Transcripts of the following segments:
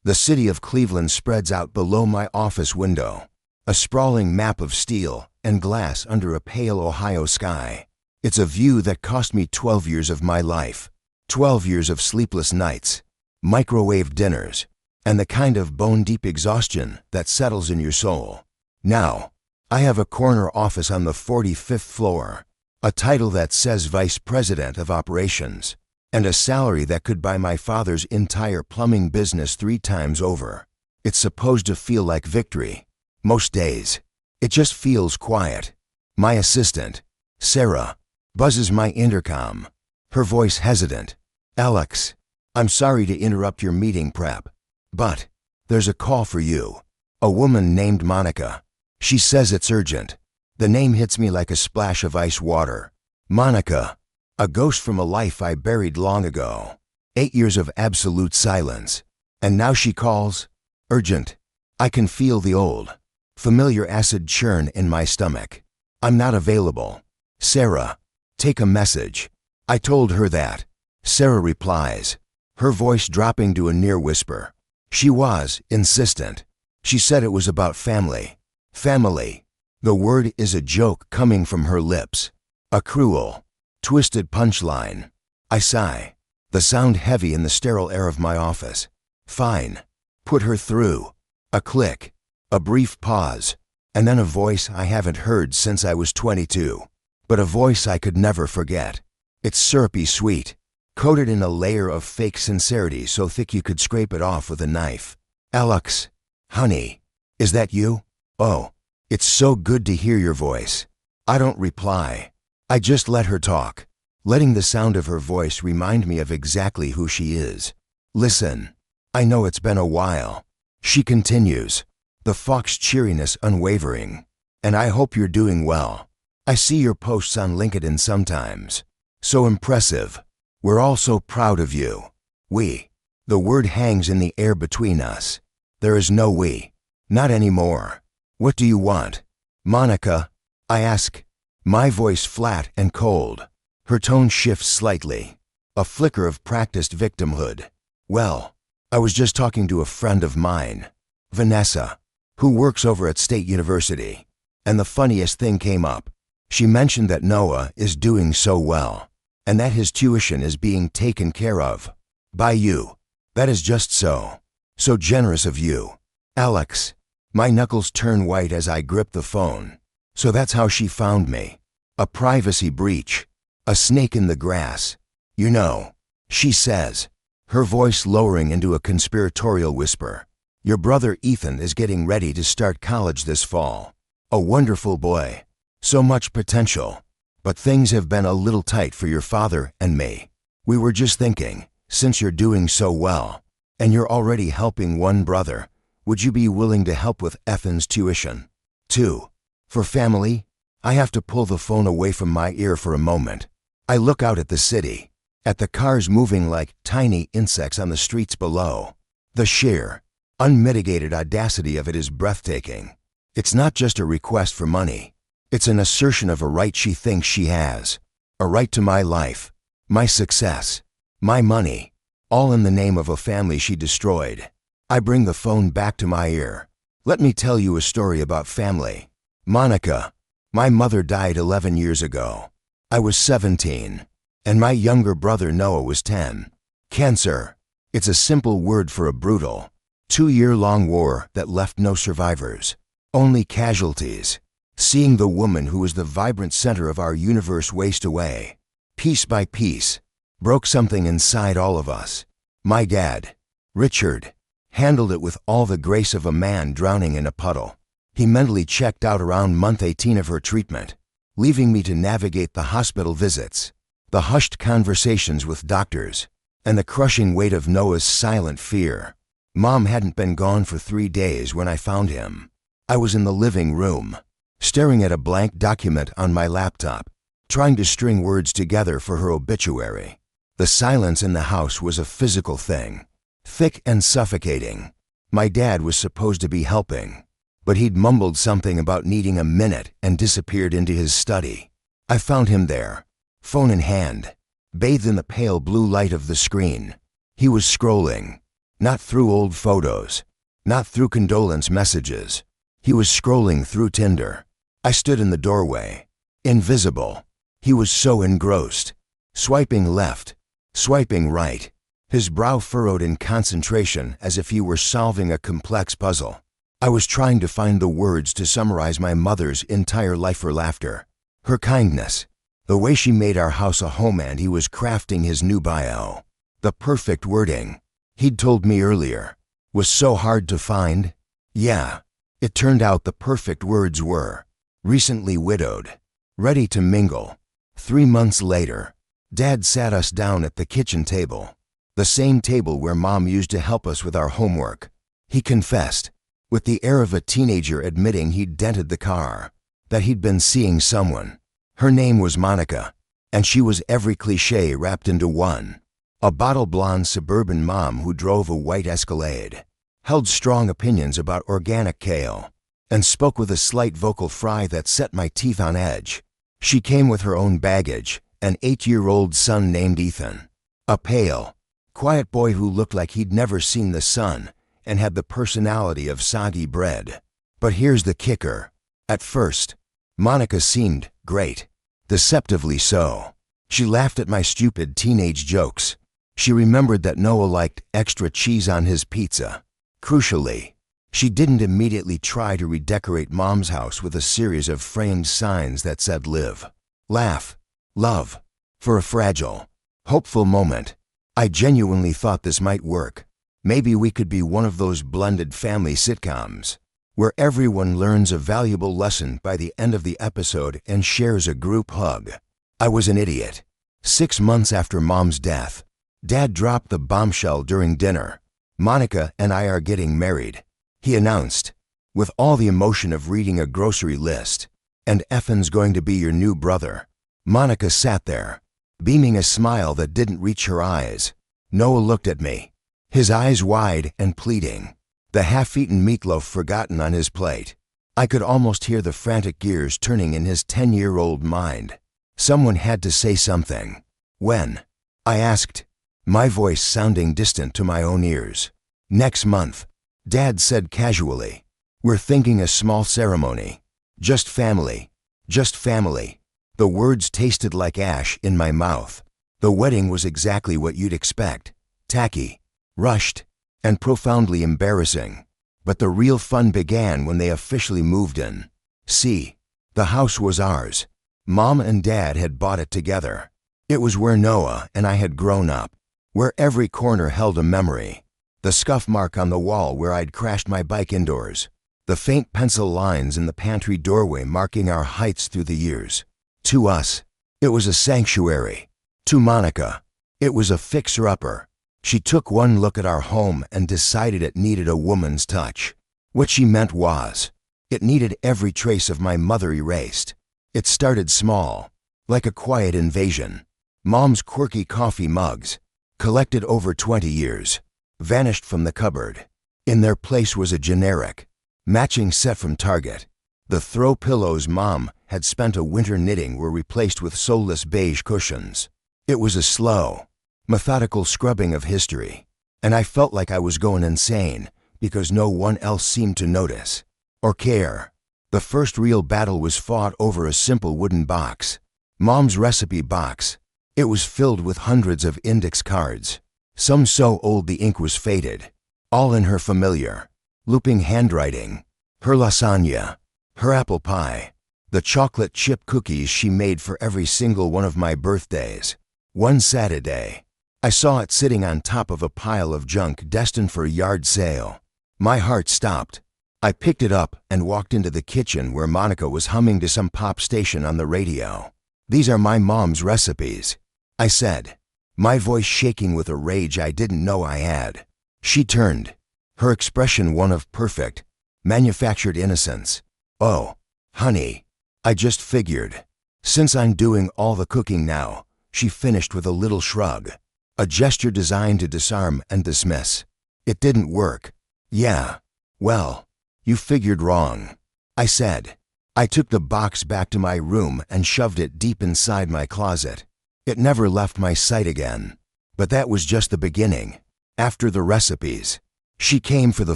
The city of Cleveland spreads out below my office window, a sprawling map of steel and glass under a pale Ohio sky. It's a view that cost me 12 years of my life, 12 years of sleepless nights, microwave dinners, and the kind of bone-deep exhaustion that settles in your soul. Now, I have a corner office on the 45th floor, a title that says Vice President of Operations, and a salary that could buy my father's entire plumbing business 3 times over. It's supposed to feel like victory. Most days, it just feels quiet. My assistant, Sarah, buzzes my intercom, her voice hesitant. "Alex, I'm sorry to interrupt your meeting prep, but there's a call for you. A woman named Monica. She says it's urgent." The name hits me like a splash of ice water. Monica, a ghost from a life I buried long ago. 8 years of absolute silence. And now she calls. Urgent. I can feel the old, familiar acid churn in my stomach. "I'm not available. Sarah, take a message." I told her that. Sarah replies, her voice dropping to a near whisper. She was insistent. She said it was about family. Family. The word is a joke coming from her lips. A cruel, twisted punchline. I sigh, the sound heavy in the sterile air of my office. "Fine. Put her through." A click, a brief pause, and then a voice I haven't heard since I was 22. But a voice I could never forget. It's syrupy sweet, coated in a layer of fake sincerity so thick you could scrape it off with a knife. "Alex, honey, is that you? Oh, it's so good to hear your voice." I don't reply. I just let her talk, letting the sound of her voice remind me of exactly who she is. "Listen, I know it's been a while," she continues, the Fox cheeriness unwavering, "and I hope you're doing well. I see your posts on LinkedIn sometimes. So impressive. We're all so proud of you." We. The word hangs in the air between us. There is no we. Not anymore. "What do you want, Monica?" I ask, my voice flat and cold. Her tone shifts slightly, a flicker of practiced victimhood. "Well, I was just talking to a friend of mine, Vanessa, who works over at State University, and the funniest thing came up. She mentioned that Noah is doing so well, and that his tuition is being taken care of by you. That is just so generous of you, Alex." My knuckles turn white as I grip the phone. So that's how she found me. A privacy breach. A snake in the grass. "You know," she says, her voice lowering into a conspiratorial whisper, "your brother Ethan is getting ready to start college this fall. A wonderful boy. So much potential. But things have been a little tight for your father and me. We were just thinking, since you're doing so well, and you're already helping one brother, would you be willing to help with Ethan's tuition, too? For family?" I have to pull the phone away from my ear for a moment. I look out at the city, at the cars moving like tiny insects on the streets below. The sheer, unmitigated audacity of it is breathtaking. It's not just a request for money. It's an assertion of a right she thinks she has. A right to my life, my success, my money, all in the name of a family she destroyed. I bring the phone back to my ear. "Let me tell you a story about family. Monica, my mother died 11 years ago. I was 17, and my younger brother Noah was 10. Cancer. It's a simple word for a brutal, 2-year-long war that left no survivors, only casualties. Seeing the woman who was the vibrant center of our universe waste away, piece by piece, broke something inside all of us. My dad, Richard, handled it with all the grace of a man drowning in a puddle. He mentally checked out around month 18 of her treatment, leaving me to navigate the hospital visits, the hushed conversations with doctors, and the crushing weight of Noah's silent fear. Mom hadn't been gone for 3 days when I found him. I was in the living room, staring at a blank document on my laptop, trying to string words together for her obituary. The silence in the house was a physical thing, thick and suffocating. My dad was supposed to be helping, but he'd mumbled something about needing a minute and disappeared into his study. I found him there, phone in hand, bathed in the pale blue light of the screen. He was scrolling, Not through old photos. Not through condolence messages. He was scrolling through Tinder. I stood in the doorway. Invisible. He was so engrossed. Swiping left. Swiping right. His brow furrowed in concentration as if he were solving a complex puzzle. I was trying to find the words to summarize my mother's entire life for laughter. Her kindness. The way she made our house a home, and he was crafting his new bio. The perfect wording. He'd told me earlier. Was so hard to find. Yeah. It turned out the perfect words were recently widowed. Ready to mingle. 3 months later, Dad sat us down at the kitchen table. The same table where Mom used to help us with our homework. He confessed, with the air of a teenager admitting he'd dented the car, that he'd been seeing someone. Her name was Monica, and she was every cliché wrapped into one. A bottle-blonde suburban mom who drove a white Escalade, held strong opinions about organic kale, and spoke with a slight vocal fry that set my teeth on edge. She came with her own baggage, an 8-year-old son named Ethan. A pale, quiet boy who looked like he'd never seen the sun and had the personality of soggy bread. But here's the kicker. At first, Monica seemed great. Deceptively so. She laughed at my stupid teenage jokes. She remembered that Noah liked extra cheese on his pizza. Crucially, she didn't immediately try to redecorate Mom's house with a series of framed signs that said live, laugh, love, for a fragile, hopeful moment. I genuinely thought this might work. Maybe we could be one of those blended family sitcoms, where everyone learns a valuable lesson by the end of the episode and shares a group hug. I was an idiot. 6 months after Mom's death, Dad dropped the bombshell during dinner. Monica and I are getting married, he announced, with all the emotion of reading a grocery list. And Effen's going to be your new brother. Monica sat there, beaming a smile that didn't reach her eyes. Noah looked at me, his eyes wide and pleading, the half-eaten meatloaf forgotten on his plate. I could almost hear the frantic gears turning in his 10-year-old mind. Someone had to say something. When? I asked, my voice sounding distant to my own ears. Next month, Dad said casually. We're thinking a small ceremony. Just family. Just family. The words tasted like ash in my mouth. The wedding was exactly what you'd expect. Tacky, rushed, and profoundly embarrassing. But the real fun began when they officially moved in. See, the house was ours. Mom and Dad had bought it together. It was where Noah and I had grown up, where every corner held a memory. The scuff mark on the wall where I'd crashed my bike indoors. The faint pencil lines in the pantry doorway marking our heights through the years. To us, it was a sanctuary. To Monica, it was a fixer-upper. She took one look at our home and decided it needed a woman's touch. What she meant was, it needed every trace of my mother erased. It started small, like a quiet invasion. Mom's quirky coffee mugs, collected over 20 years, vanished from the cupboard. In their place was a generic, matching set from Target. The throw pillows Mom had spent a winter knitting were replaced with soulless beige cushions. It was a slow, methodical scrubbing of history, and I felt like I was going insane because no one else seemed to notice or care. The first real battle was fought over a simple wooden box, Mom's recipe box. It was filled with hundreds of index cards, some so old the ink was faded, all in her familiar, looping handwriting. Her lasagna, her apple pie, the chocolate chip cookies she made for every single one of my birthdays. One Saturday, I saw it sitting on top of a pile of junk destined for a yard sale. My heart stopped. I picked it up and walked into the kitchen where Monica was humming to some pop station on the radio. These are my mom's recipes, I said, my voice shaking with a rage I didn't know I had. She turned, her expression one of perfect, manufactured innocence. Oh, honey, I just figured. Since I'm doing all the cooking now, she finished with a little shrug, a gesture designed to disarm and dismiss. It didn't work. Yeah, well, you figured wrong, I said. I took the box back to my room and shoved it deep inside my closet. It never left my sight again. But that was just the beginning. After the recipes, she came for the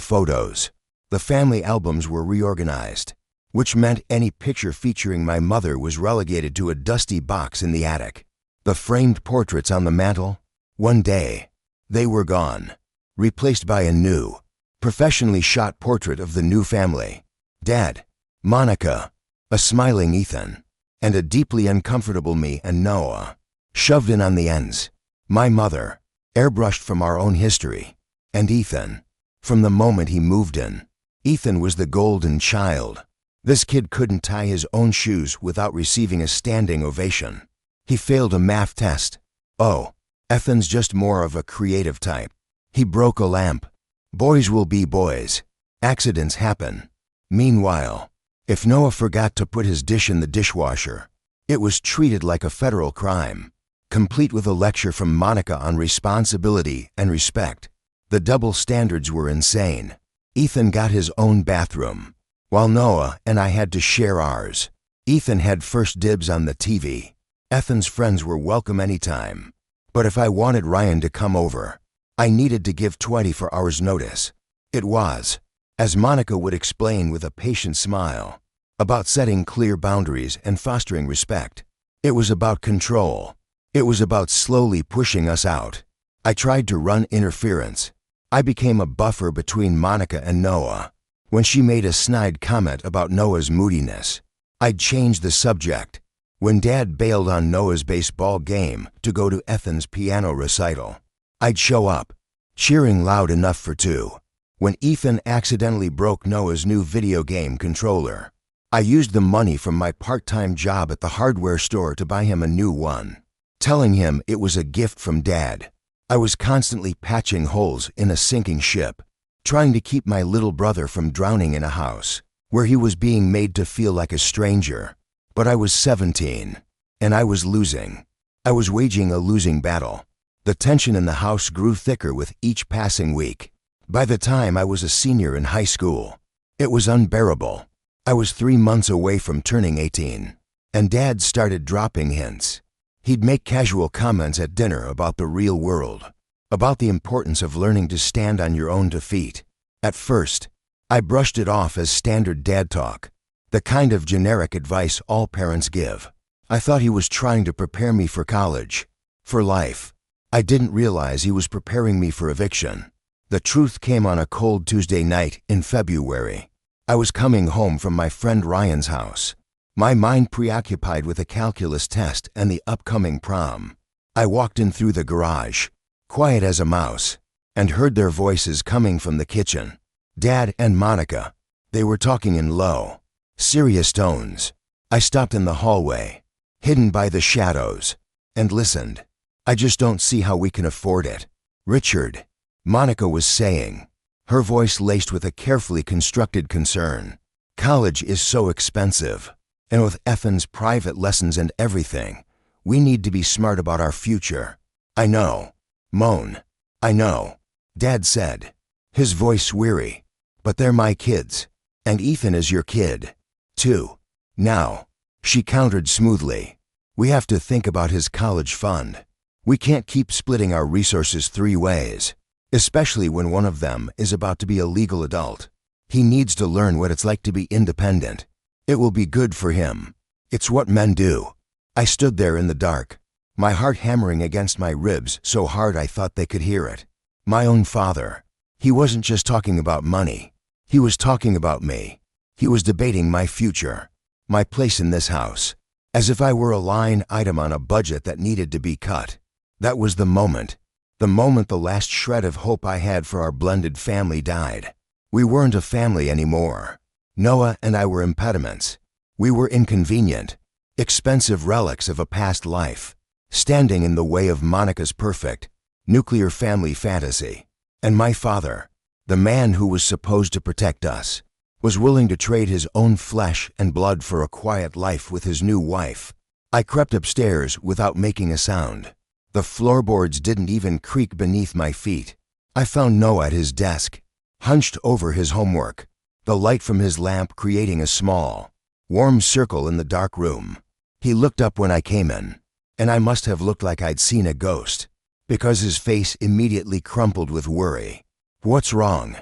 photos. The family albums were reorganized, which meant any picture featuring my mother was relegated to a dusty box in the attic. The framed portraits on the mantel, one day, they were gone, replaced by a new, professionally shot portrait of the new family. Dad, Monica, a smiling Ethan, and a deeply uncomfortable me and Noah, shoved in on the ends. My mother, airbrushed from our own history, and Ethan, from the moment he moved in. Ethan was the golden child. This kid couldn't tie his own shoes without receiving a standing ovation. He failed a math test. Oh, Ethan's just more of a creative type. He broke a lamp. Boys will be boys. Accidents happen. Meanwhile, if Noah forgot to put his dish in the dishwasher, it was treated like a federal crime, complete with a lecture from Monica on responsibility and respect. The double standards were insane. Ethan got his own bathroom, while Noah and I had to share ours. Ethan had first dibs on the TV. Ethan's friends were welcome anytime. But if I wanted Ryan to come over, I needed to give 24 hours notice. It was, as Monica would explain with a patient smile, about setting clear boundaries and fostering respect. It was about control. It was about slowly pushing us out. I tried to run interference. I became a buffer between Monica and Noah. When she made a snide comment about Noah's moodiness, I'd change the subject. When Dad bailed on Noah's baseball game to go to Ethan's piano recital, I'd show up, cheering loud enough for two. When Ethan accidentally broke Noah's new video game controller, I used the money from my part-time job at the hardware store to buy him a new one, telling him it was a gift from Dad. I was constantly patching holes in a sinking ship, trying to keep my little brother from drowning in a house where he was being made to feel like a stranger. But I was 17, and I was losing. I was waging a losing battle. The tension in the house grew thicker with each passing week. By the time I was a senior in high school, it was unbearable. I was 3 months away from turning 18, and Dad started dropping hints. He'd make casual comments at dinner about the real world, about the importance of learning to stand on your own defeat. At first, I brushed it off as standard dad talk, the kind of generic advice all parents give. I thought he was trying to prepare me for college, for life. I didn't realize he was preparing me for eviction. The truth came on a cold Tuesday night in February. I was coming home from my friend Ryan's house, my mind preoccupied with a calculus test and the upcoming prom. I walked in through the garage, quiet as a mouse, and heard their voices coming from the kitchen. Dad and Monica. They were talking in low, serious tones. I stopped in the hallway, hidden by the shadows, and listened. I just don't see how we can afford it. Richard, Monica was saying, her voice laced with a carefully constructed concern. College is so expensive, and with Ethan's private lessons and everything, we need to be smart about our future. I know. Moan. I know. Dad said, his voice weary. But they're my kids, and Ethan is your kid, too. Now, she countered smoothly, we have to think about his college fund. We can't keep splitting our resources 3 ways, especially when one of them is about to be a legal adult. He needs to learn what it's like to be independent. It will be good for him. It's what men do. I stood there in the dark, my heart hammering against my ribs so hard I thought they could hear it. My own father. He wasn't just talking about money. He was talking about me. He was debating my future, my place in this house, as if I were a line item on a budget that needed to be cut. That was the moment the last shred of hope I had for our blended family died. We weren't a family anymore. Noah and I were impediments. We were inconvenient, expensive relics of a past life, standing in the way of Monica's perfect, nuclear family fantasy. And my father, the man who was supposed to protect us, was willing to trade his own flesh and blood for a quiet life with his new wife. I crept upstairs without making a sound. The floorboards didn't even creak beneath my feet. I found Noah at his desk, hunched over his homework, the light from his lamp creating a small, warm circle in the dark room. He looked up when I came in, and I must have looked like I'd seen a ghost. because his face immediately crumpled with worry. What's wrong?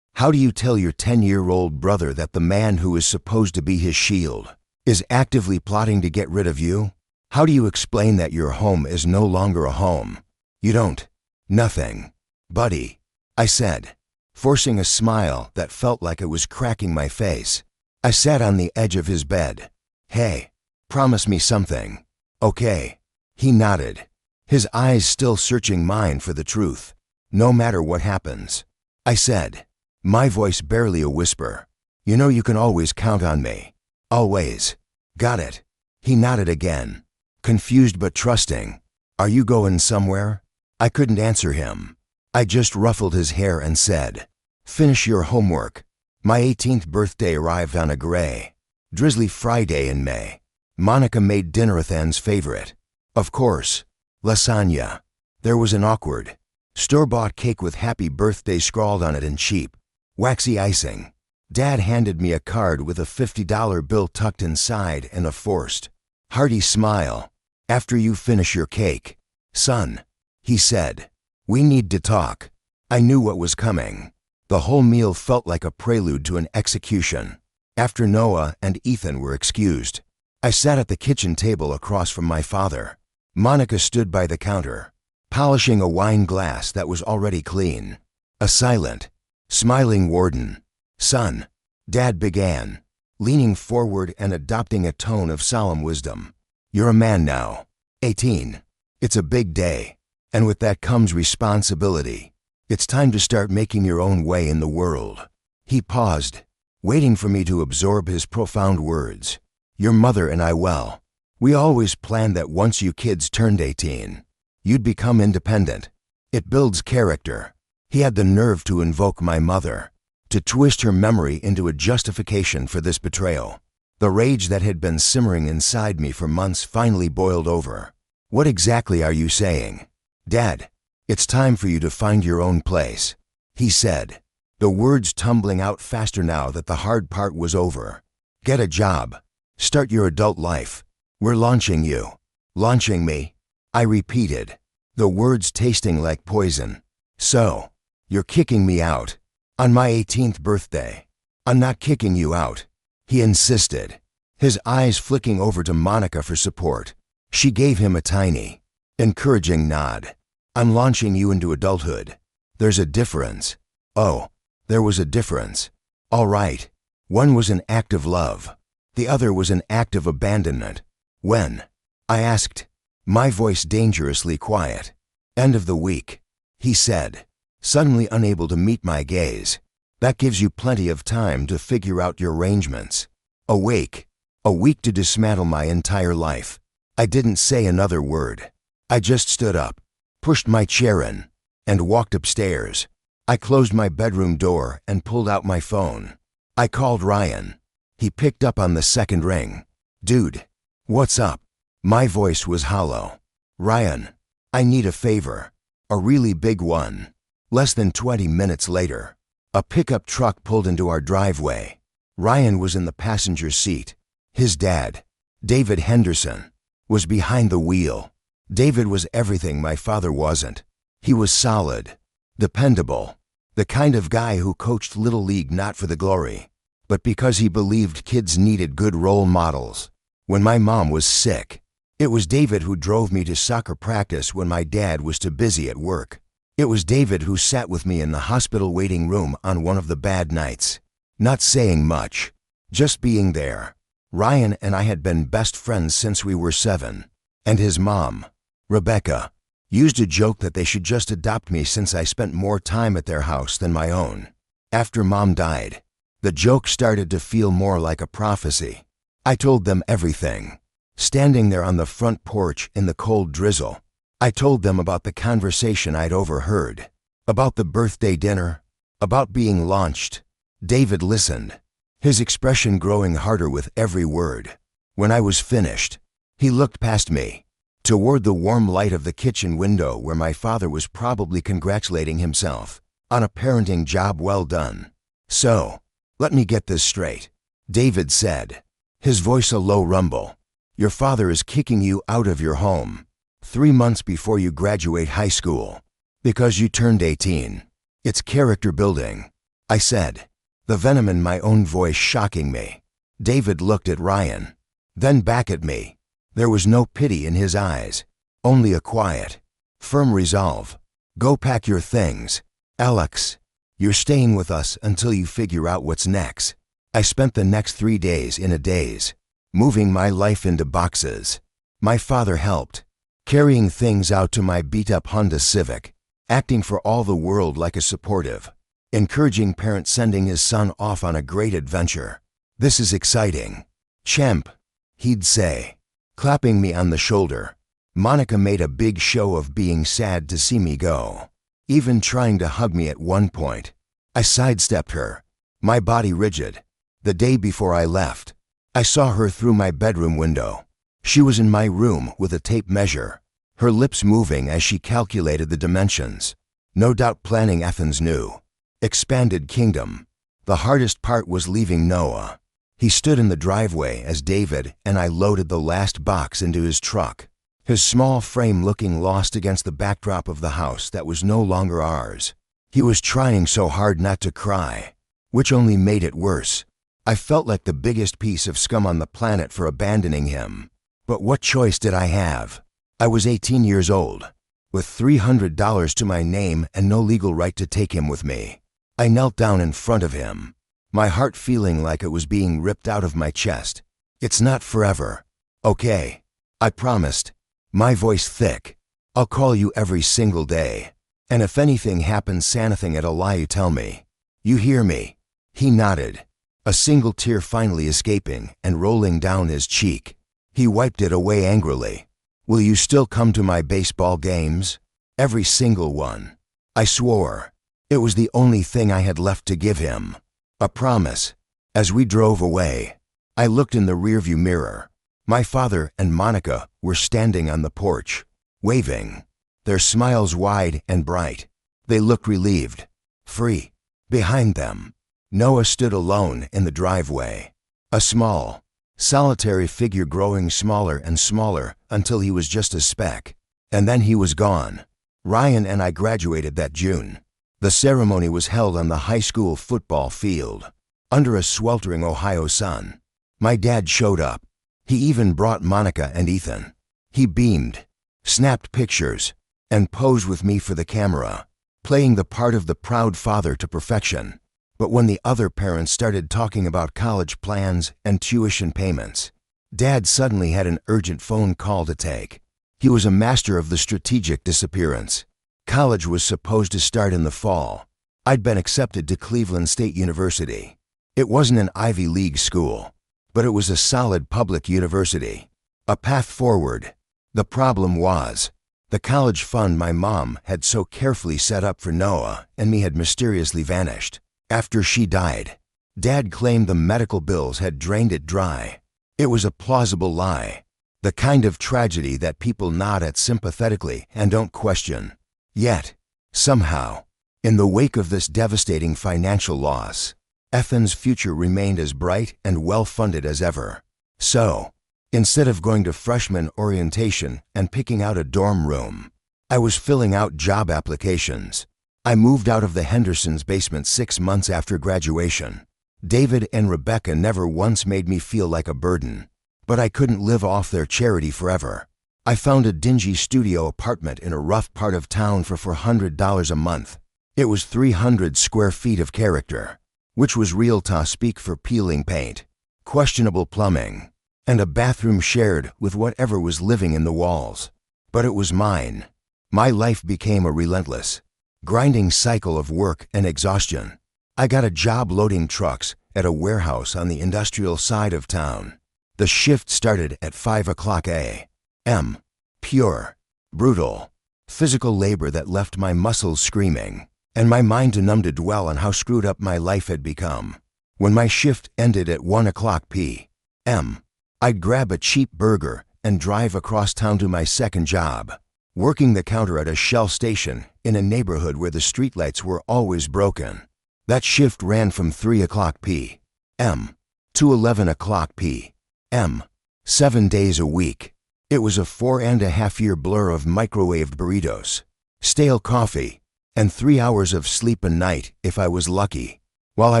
How do you tell your 10-year-old brother that the man who is supposed to be his shield is actively plotting to get rid of you? How do you explain that your home is no longer a home? You don't. Nothing. Buddy, I said, forcing a smile that felt like it was cracking my face. I sat on the edge of his bed. Hey, promise me something. Okay. He nodded, his eyes still searching mine for the truth. No matter what happens. I said, my voice barely a whisper. You know you can always count on me. Always. Got it. He nodded again, confused but trusting. Are you going somewhere? I couldn't answer him. I just ruffled his hair and said, finish your homework. My 18th birthday arrived on a gray, drizzly Friday in May. Monica made dinner Ethan's favorite. Of course, lasagna. There was an awkward, store-bought cake with happy birthday scrawled on it in cheap, waxy icing. Dad handed me a card with a $50 bill tucked inside and a forced, hearty smile. After you finish your cake, son, he said, we need to talk. I knew what was coming. The whole meal felt like a prelude to an execution. After Noah and Ethan were excused, I sat at the kitchen table across from my father. Monica stood by the counter, polishing a wine glass that was already clean. A silent, smiling warden. Son, Dad began, leaning forward and adopting a tone of solemn wisdom. You're a man now, 18. It's a big day, and with that comes responsibility. It's time to start making your own way in the world. He paused, waiting for me to absorb his profound words. Your mother and I, well, we always planned that once you kids turned 18, you'd become independent. It builds character. He had the nerve to invoke my mother, to twist her memory into a justification for this betrayal. The rage that had been simmering inside me for months finally boiled over. What exactly are you saying? Dad, it's time for you to find your own place, he said, the words tumbling out faster now that the hard part was over. Get a job. Start your adult life. We're launching you. Launching me? I repeated, the words tasting like poison. So, you're kicking me out? On my 18th birthday? I'm not kicking you out, he insisted, his eyes flicking over to Monica for support. She gave him a tiny, encouraging nod. I'm launching you into adulthood. There's a difference. Oh, there was a difference. All right. One was an act of love. The other was an act of abandonment. When? I asked, my voice dangerously quiet. End of the week, he said, suddenly unable to meet my gaze. That gives you plenty of time to figure out your arrangements. A week to dismantle my entire life. I didn't say another word. I just stood up, pushed my chair in, and walked upstairs. I closed my bedroom door and pulled out my phone. I called Ryan. He picked up on the second ring. Dude, what's up? My voice was hollow. Ryan, I need a favor. A really big one. Less than 20 minutes later, a pickup truck pulled into our driveway. Ryan was in the passenger seat. His dad, David Henderson, was behind the wheel. David was everything my father wasn't. He was solid, dependable, the kind of guy who coached Little League not for the glory, but because he believed kids needed good role models. When my mom was sick, it was David who drove me to soccer practice when my dad was too busy at work. It was David who sat with me in the hospital waiting room on one of the bad nights, not saying much, just being there. Ryan and I had been best friends since we were 7, and his mom, Rebecca, used a joke that they should just adopt me since I spent more time at their house than my own. After Mom died, the joke started to feel more like a prophecy. I told them everything. Standing there on the front porch in the cold drizzle, I told them about the conversation I'd overheard, about the birthday dinner, about being launched. David listened, his expression growing harder with every word. When I was finished, he looked past me, toward the warm light of the kitchen window where my father was probably congratulating himself on a parenting job well done. So, let me get this straight, David said, his voice a low rumble. Your father is kicking you out of your home. 3 months before you graduate high school. Because you turned 18. It's character building, I said, the venom in my own voice shocking me. David looked at Ryan, then back at me. There was no pity in his eyes, only a quiet, firm resolve. Go pack your things, Alex. You're staying with us until you figure out what's next. I spent the next 3 days in a daze, moving my life into boxes. My father helped, carrying things out to my beat-up Honda Civic, acting for all the world like a supportive, encouraging parent sending his son off on a great adventure. This is exciting. Champ, he'd say, clapping me on the shoulder. Monica made a big show of being sad to see me go, even trying to hug me at one point. I sidestepped her, my body rigid. The day before I left, I saw her through my bedroom window. She was in my room with a tape measure, her lips moving as she calculated the dimensions. No doubt planning Ethan's new, expanded kingdom. The hardest part was leaving Noah. He stood in the driveway as David and I loaded the last box into his truck, his small frame looking lost against the backdrop of the house that was no longer ours. He was trying so hard not to cry, which only made it worse. I felt like the biggest piece of scum on the planet for abandoning him. But what choice did I have? I was 18 years old, with $300 to my name and no legal right to take him with me. I knelt down in front of him, my heart feeling like it was being ripped out of my chest. It's not forever, okay? I promised, my voice thick. I'll call you every single day. And if anything happens Sanathing at a lie you tell me. You hear me? He nodded, a single tear finally escaping and rolling down his cheek. He wiped it away angrily. Will you still come to my baseball games? Every single one. I swore. It was the only thing I had left to give him. A promise. As we drove away, I looked in the rearview mirror. My father and Monica were standing on the porch, waving, their smiles wide and bright. They looked relieved, free. Behind them, Noah stood alone in the driveway, a small, solitary figure growing smaller and smaller until he was just a speck. And then he was gone. Ryan and I graduated that June. The ceremony was held on the high school football field, under a sweltering Ohio sun. My dad showed up. He even brought Monica and Ethan. He beamed, snapped pictures, and posed with me for the camera, playing the part of the proud father to perfection. But when the other parents started talking about college plans and tuition payments, Dad suddenly had an urgent phone call to take. He was a master of the strategic disappearance. College was supposed to start in the fall. I'd been accepted to Cleveland State University. It wasn't an Ivy League school, but it was a solid public university. A path forward. The problem was, the college fund my mom had so carefully set up for Noah and me had mysteriously vanished. After she died, Dad claimed the medical bills had drained it dry. It was a plausible lie, the kind of tragedy that people nod at sympathetically and don't question. Yet, somehow, in the wake of this devastating financial loss, Ethan's future remained as bright and well-funded as ever. So, instead of going to freshman orientation and picking out a dorm room, I was filling out job applications. I moved out of the Hendersons' basement 6 months after graduation. David and Rebecca never once made me feel like a burden, but I couldn't live off their charity forever. I found a dingy studio apartment in a rough part of town for $400 a month. It was 300 square feet of character, which was realtor speak for peeling paint, questionable plumbing, and a bathroom shared with whatever was living in the walls. But it was mine. My life became a relentless, grinding cycle of work and exhaustion. I got a job loading trucks at a warehouse on the industrial side of town. The shift started at 5 o'clock a.m. Pure, brutal, physical labor that left my muscles screaming, and my mind numb to dwell on how screwed up my life had become. When my shift ended at 1 o'clock p.m., I'd grab a cheap burger and drive across town to my second job, working the counter at a Shell station in a neighborhood where the streetlights were always broken. That shift ran from 3 o'clock p.m. to 11 o'clock p.m., 7 days a week. It was a 4.5-year blur of microwaved burritos, stale coffee, and 3 hours of sleep a night if I was lucky. While I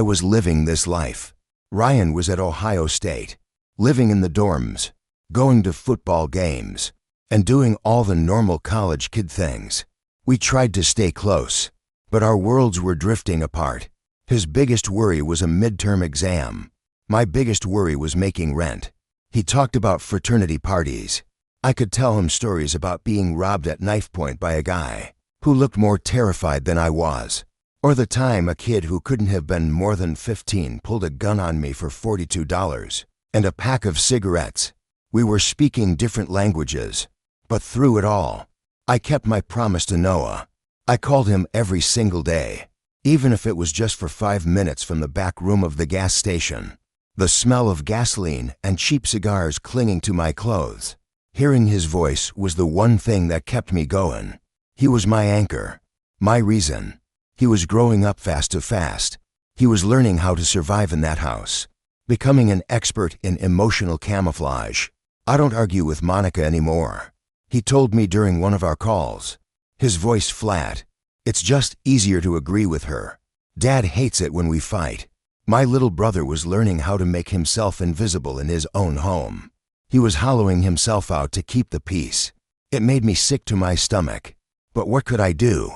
was living this life, Ryan was at Ohio State, living in the dorms, going to football games, and doing all the normal college kid things. We tried to stay close, but our worlds were drifting apart. His biggest worry was a midterm exam. My biggest worry was making rent. He talked about fraternity parties. I could tell him stories about being robbed at knife point by a guy who looked more terrified than I was, or the time a kid who couldn't have been more than 15 pulled a gun on me for $42 and a pack of cigarettes. We were speaking different languages, but through it all, I kept my promise to Noah. I called him every single day, even if it was just for 5 minutes from the back room of the gas station. The smell of gasoline and cheap cigars clinging to my clothes. Hearing his voice was the one thing that kept me going. He was my anchor, my reason. He was growing up fast. He was learning how to survive in that house, becoming an expert in emotional camouflage. I don't argue with Monica anymore, he told me during one of our calls, his voice flat. It's just easier to agree with her. Dad hates it when we fight. My little brother was learning how to make himself invisible in his own home. He was hollowing himself out to keep the peace. It made me sick to my stomach. But what could I do?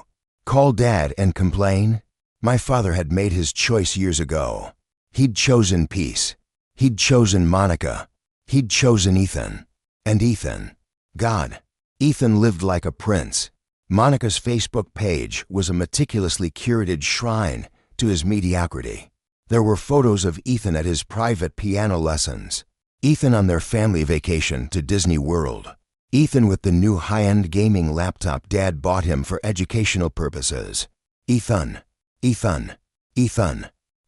Call Dad and complain? My father had made his choice years ago. He'd chosen peace. He'd chosen Monica. He'd chosen Ethan. And Ethan. God. Ethan lived like a prince. Monica's Facebook page was a meticulously curated shrine to his mediocrity. There were photos of Ethan at his private piano lessons, Ethan on their family vacation to Disney World, Ethan with the new high-end gaming laptop Dad bought him for educational purposes. Ethan.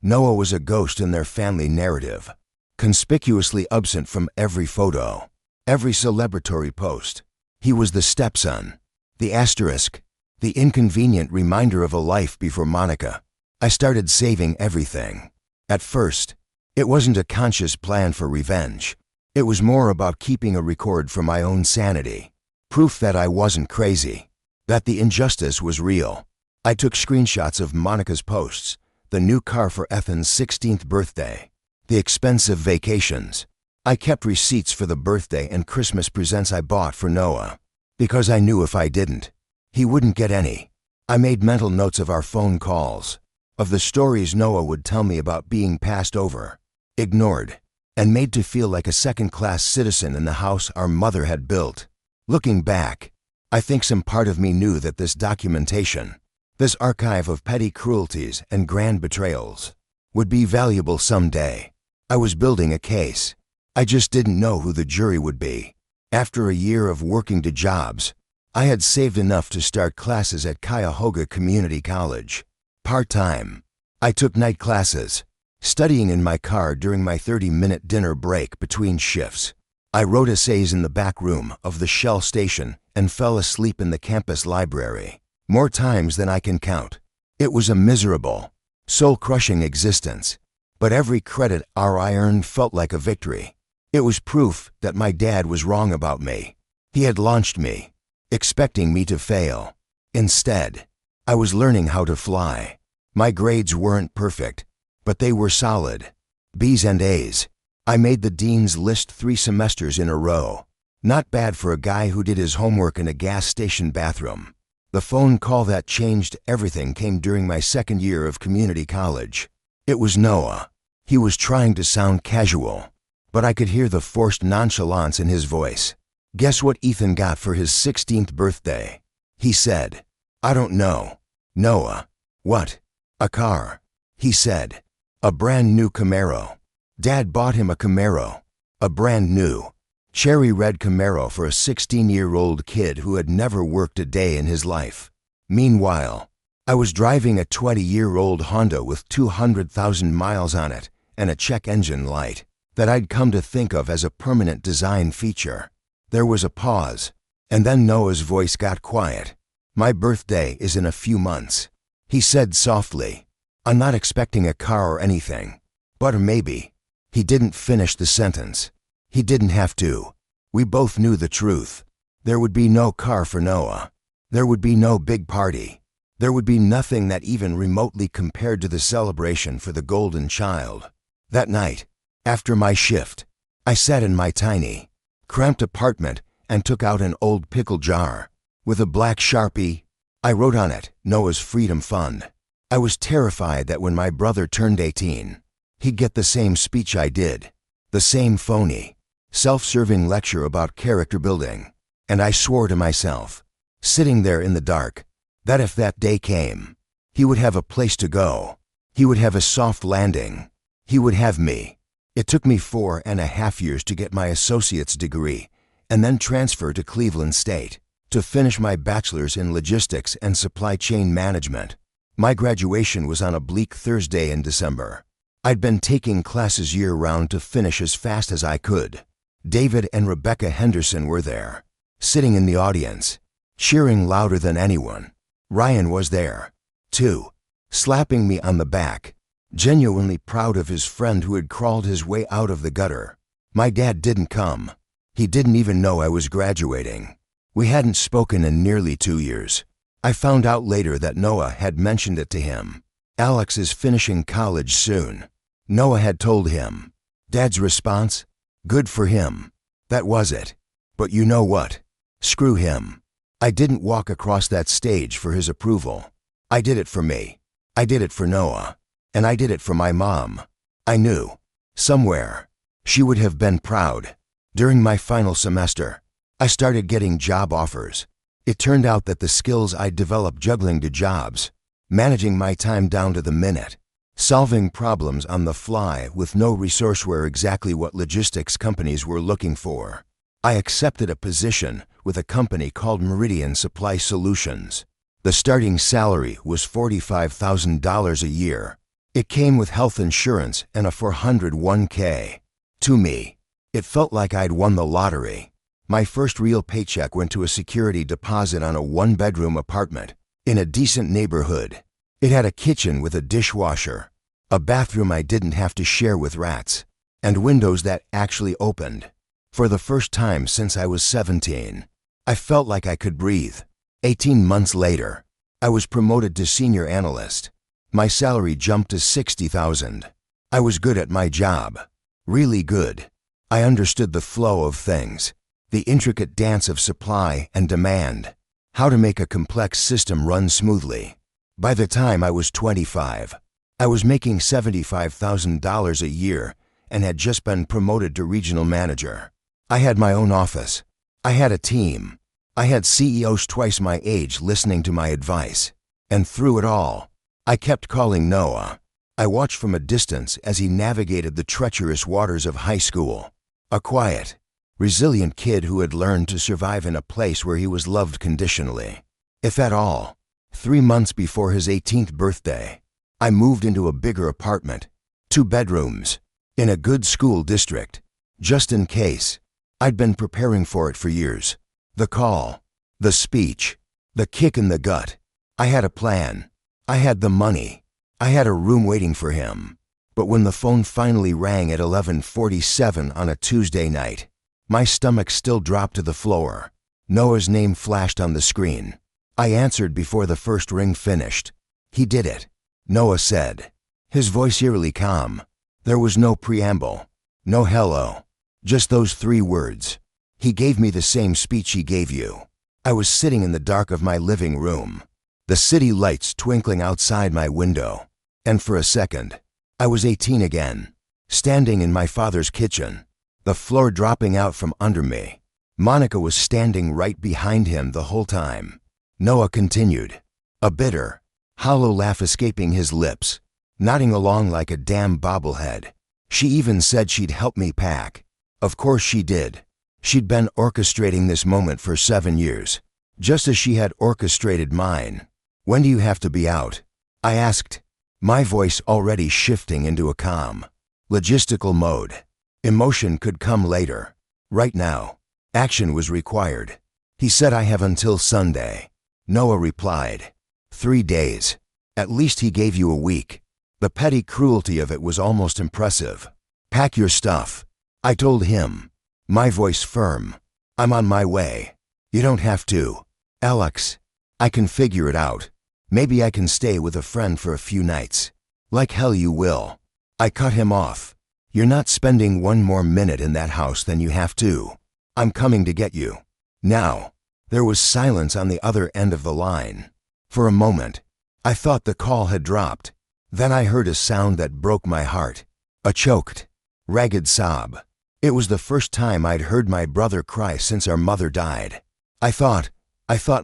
Noah was a ghost in their family narrative, conspicuously absent from every photo, every celebratory post. He was the stepson, the asterisk, the inconvenient reminder of a life before Monica. I started saving everything. At first, it wasn't a conscious plan for revenge. It was more about keeping a record for my own sanity. Proof that I wasn't crazy. That the injustice was real. I took screenshots of Monica's posts, the new car for Ethan's 16th birthday, the expensive vacations. I kept receipts for the birthday and Christmas presents I bought for Noah, because I knew if I didn't, he wouldn't get any. I made mental notes of our phone calls, of the stories Noah would tell me about being passed over, ignored, and made to feel like a second-class citizen in the house our mother had built. Looking back, I think some part of me knew that this documentation, this archive of petty cruelties and grand betrayals, would be valuable someday. I was building a case. I just didn't know who the jury would be. After a year of working 2 jobs, I had saved enough to start classes at Cuyahoga Community College. Part-time. I took night classes, studying in my car during my 30-minute dinner break between shifts. I wrote essays in the back room of the Shell station and fell asleep in the campus library, more times than I can count. It was a miserable, soul-crushing existence, but every credit hour I earned felt like a victory. It was proof that my dad was wrong about me. He had launched me, expecting me to fail. Instead, I was learning how to fly. My grades weren't perfect, but they were solid. B's and A's. I made the dean's list 3 semesters in a row. Not bad for a guy who did his homework in a gas station bathroom. The phone call that changed everything came during my 2nd year of community college. It was Noah. He was trying to sound casual, but I could hear the forced nonchalance in his voice. Guess what Ethan got for his 16th birthday? He said. I don't know. Noah. What? A car. He said. A brand new Camaro. Dad bought him a Camaro. A brand new, cherry red Camaro for a 16-year-old kid who had never worked a day in his life. Meanwhile, I was driving a 20-year-old Honda with 200,000 miles on it and a check engine light that I'd come to think of as a permanent design feature. There was a pause, and then Noah's voice got quiet. My birthday is in a few months, he said softly. I'm not expecting a car or anything, but maybe. He didn't finish the sentence. He didn't have to. We both knew the truth. There would be no car for Noah. There would be no big party. There would be nothing that even remotely compared to the celebration for the golden child. That night, after my shift, I sat in my tiny, cramped apartment and took out an old pickle jar. With a black Sharpie, I wrote on it, Noah's Freedom Fund. I was terrified that when my brother turned 18, he'd get the same speech I did, the same phony, self-serving lecture about character building. And I swore to myself, sitting there in the dark, that if that day came, he would have a place to go. He would have a soft landing. He would have me. It took me 4.5 years to get my associate's degree and then transfer to Cleveland State to finish my bachelor's in logistics and supply chain management. My graduation was on a bleak Thursday in December. I'd been taking classes year-round to finish as fast as I could. David and Rebecca Henderson were there, sitting in the audience, cheering louder than anyone. Ryan was there, too, slapping me on the back, genuinely proud of his friend who had crawled his way out of the gutter. My dad didn't come. He didn't even know I was graduating. We hadn't spoken in nearly 2 years. I found out later that Noah had mentioned it to him. Alex is finishing college soon. Noah had told him. Dad's response? Good for him. That was it. But you know what? Screw him. I didn't walk across that stage for his approval. I did it for me. I did it for Noah. And I did it for my mom. I knew, somewhere, she would have been proud. During my final semester, I started getting job offers. It turned out that the skills I'd developed juggling 2 jobs, managing my time down to the minute, solving problems on the fly with no resource were exactly what logistics companies were looking for. I accepted a position with a company called Meridian Supply Solutions. The starting salary was $45,000 a year. It came with health insurance and a 401k. To me, it felt like I'd won the lottery. My first real paycheck went to a security deposit on a 1-bedroom apartment in a decent neighborhood. It had a kitchen with a dishwasher, a bathroom I didn't have to share with rats, and windows that actually opened. For the first time since I was 17, I felt like I could breathe. 18 months later, I was promoted to senior analyst. My salary jumped to $60,000. I was good at my job. Really good. I understood the flow of things, the intricate dance of supply and demand, how to make a complex system run smoothly. By the time I was 25, I was making $75,000 a year and had just been promoted to regional manager. I had my own office. I had a team. I had CEOs twice my age listening to my advice. And through it all, I kept calling Noah. I watched from a distance as he navigated the treacherous waters of high school. A quiet, resilient kid who had learned to survive in a place where he was loved conditionally. If at all, 3 months before his 18th birthday, I moved into a bigger apartment, 2 bedrooms, in a good school district, just in case. I'd been preparing for it for years. The call, the speech, the kick in the gut. I had a plan. I had the money. I had a room waiting for him. But when the phone finally rang at 11:47 on a Tuesday night, my stomach still dropped to the floor. Noah's name flashed on the screen. I answered before the first ring finished. He did it. Noah said, his voice eerily calm. There was no preamble, no hello, just those 3 words. He gave me the same speech he gave you. I was sitting in the dark of my living room, the city lights twinkling outside my window, and for a second, I was 18 again, standing in my father's kitchen, the floor dropping out from under me. Monica was standing right behind him the whole time. Noah continued, a bitter, hollow laugh escaping his lips, nodding along like a damn bobblehead. She even said she'd help me pack. Of course she did. She'd been orchestrating this moment for 7 years, just as she had orchestrated mine. When do you have to be out? I asked, my voice already shifting into a calm, logistical mode. Emotion could come later. Right now, action was required. He said I have until Sunday. Noah replied, 3 days. At least he gave you a week. The petty cruelty of it was almost impressive. Pack your stuff. I told him, my voice firm. I'm on my way. You don't have to. Alex, I can figure it out. Maybe I can stay with a friend for a few nights. Like hell you will. I cut him off. You're not spending one more minute in that house than you have to. I'm coming to get you. Now, there was silence on the other end of the line. For a moment, I thought the call had dropped. Then I heard a sound that broke my heart. A choked, ragged sob. It was the first time I'd heard my brother cry since our mother died. I thought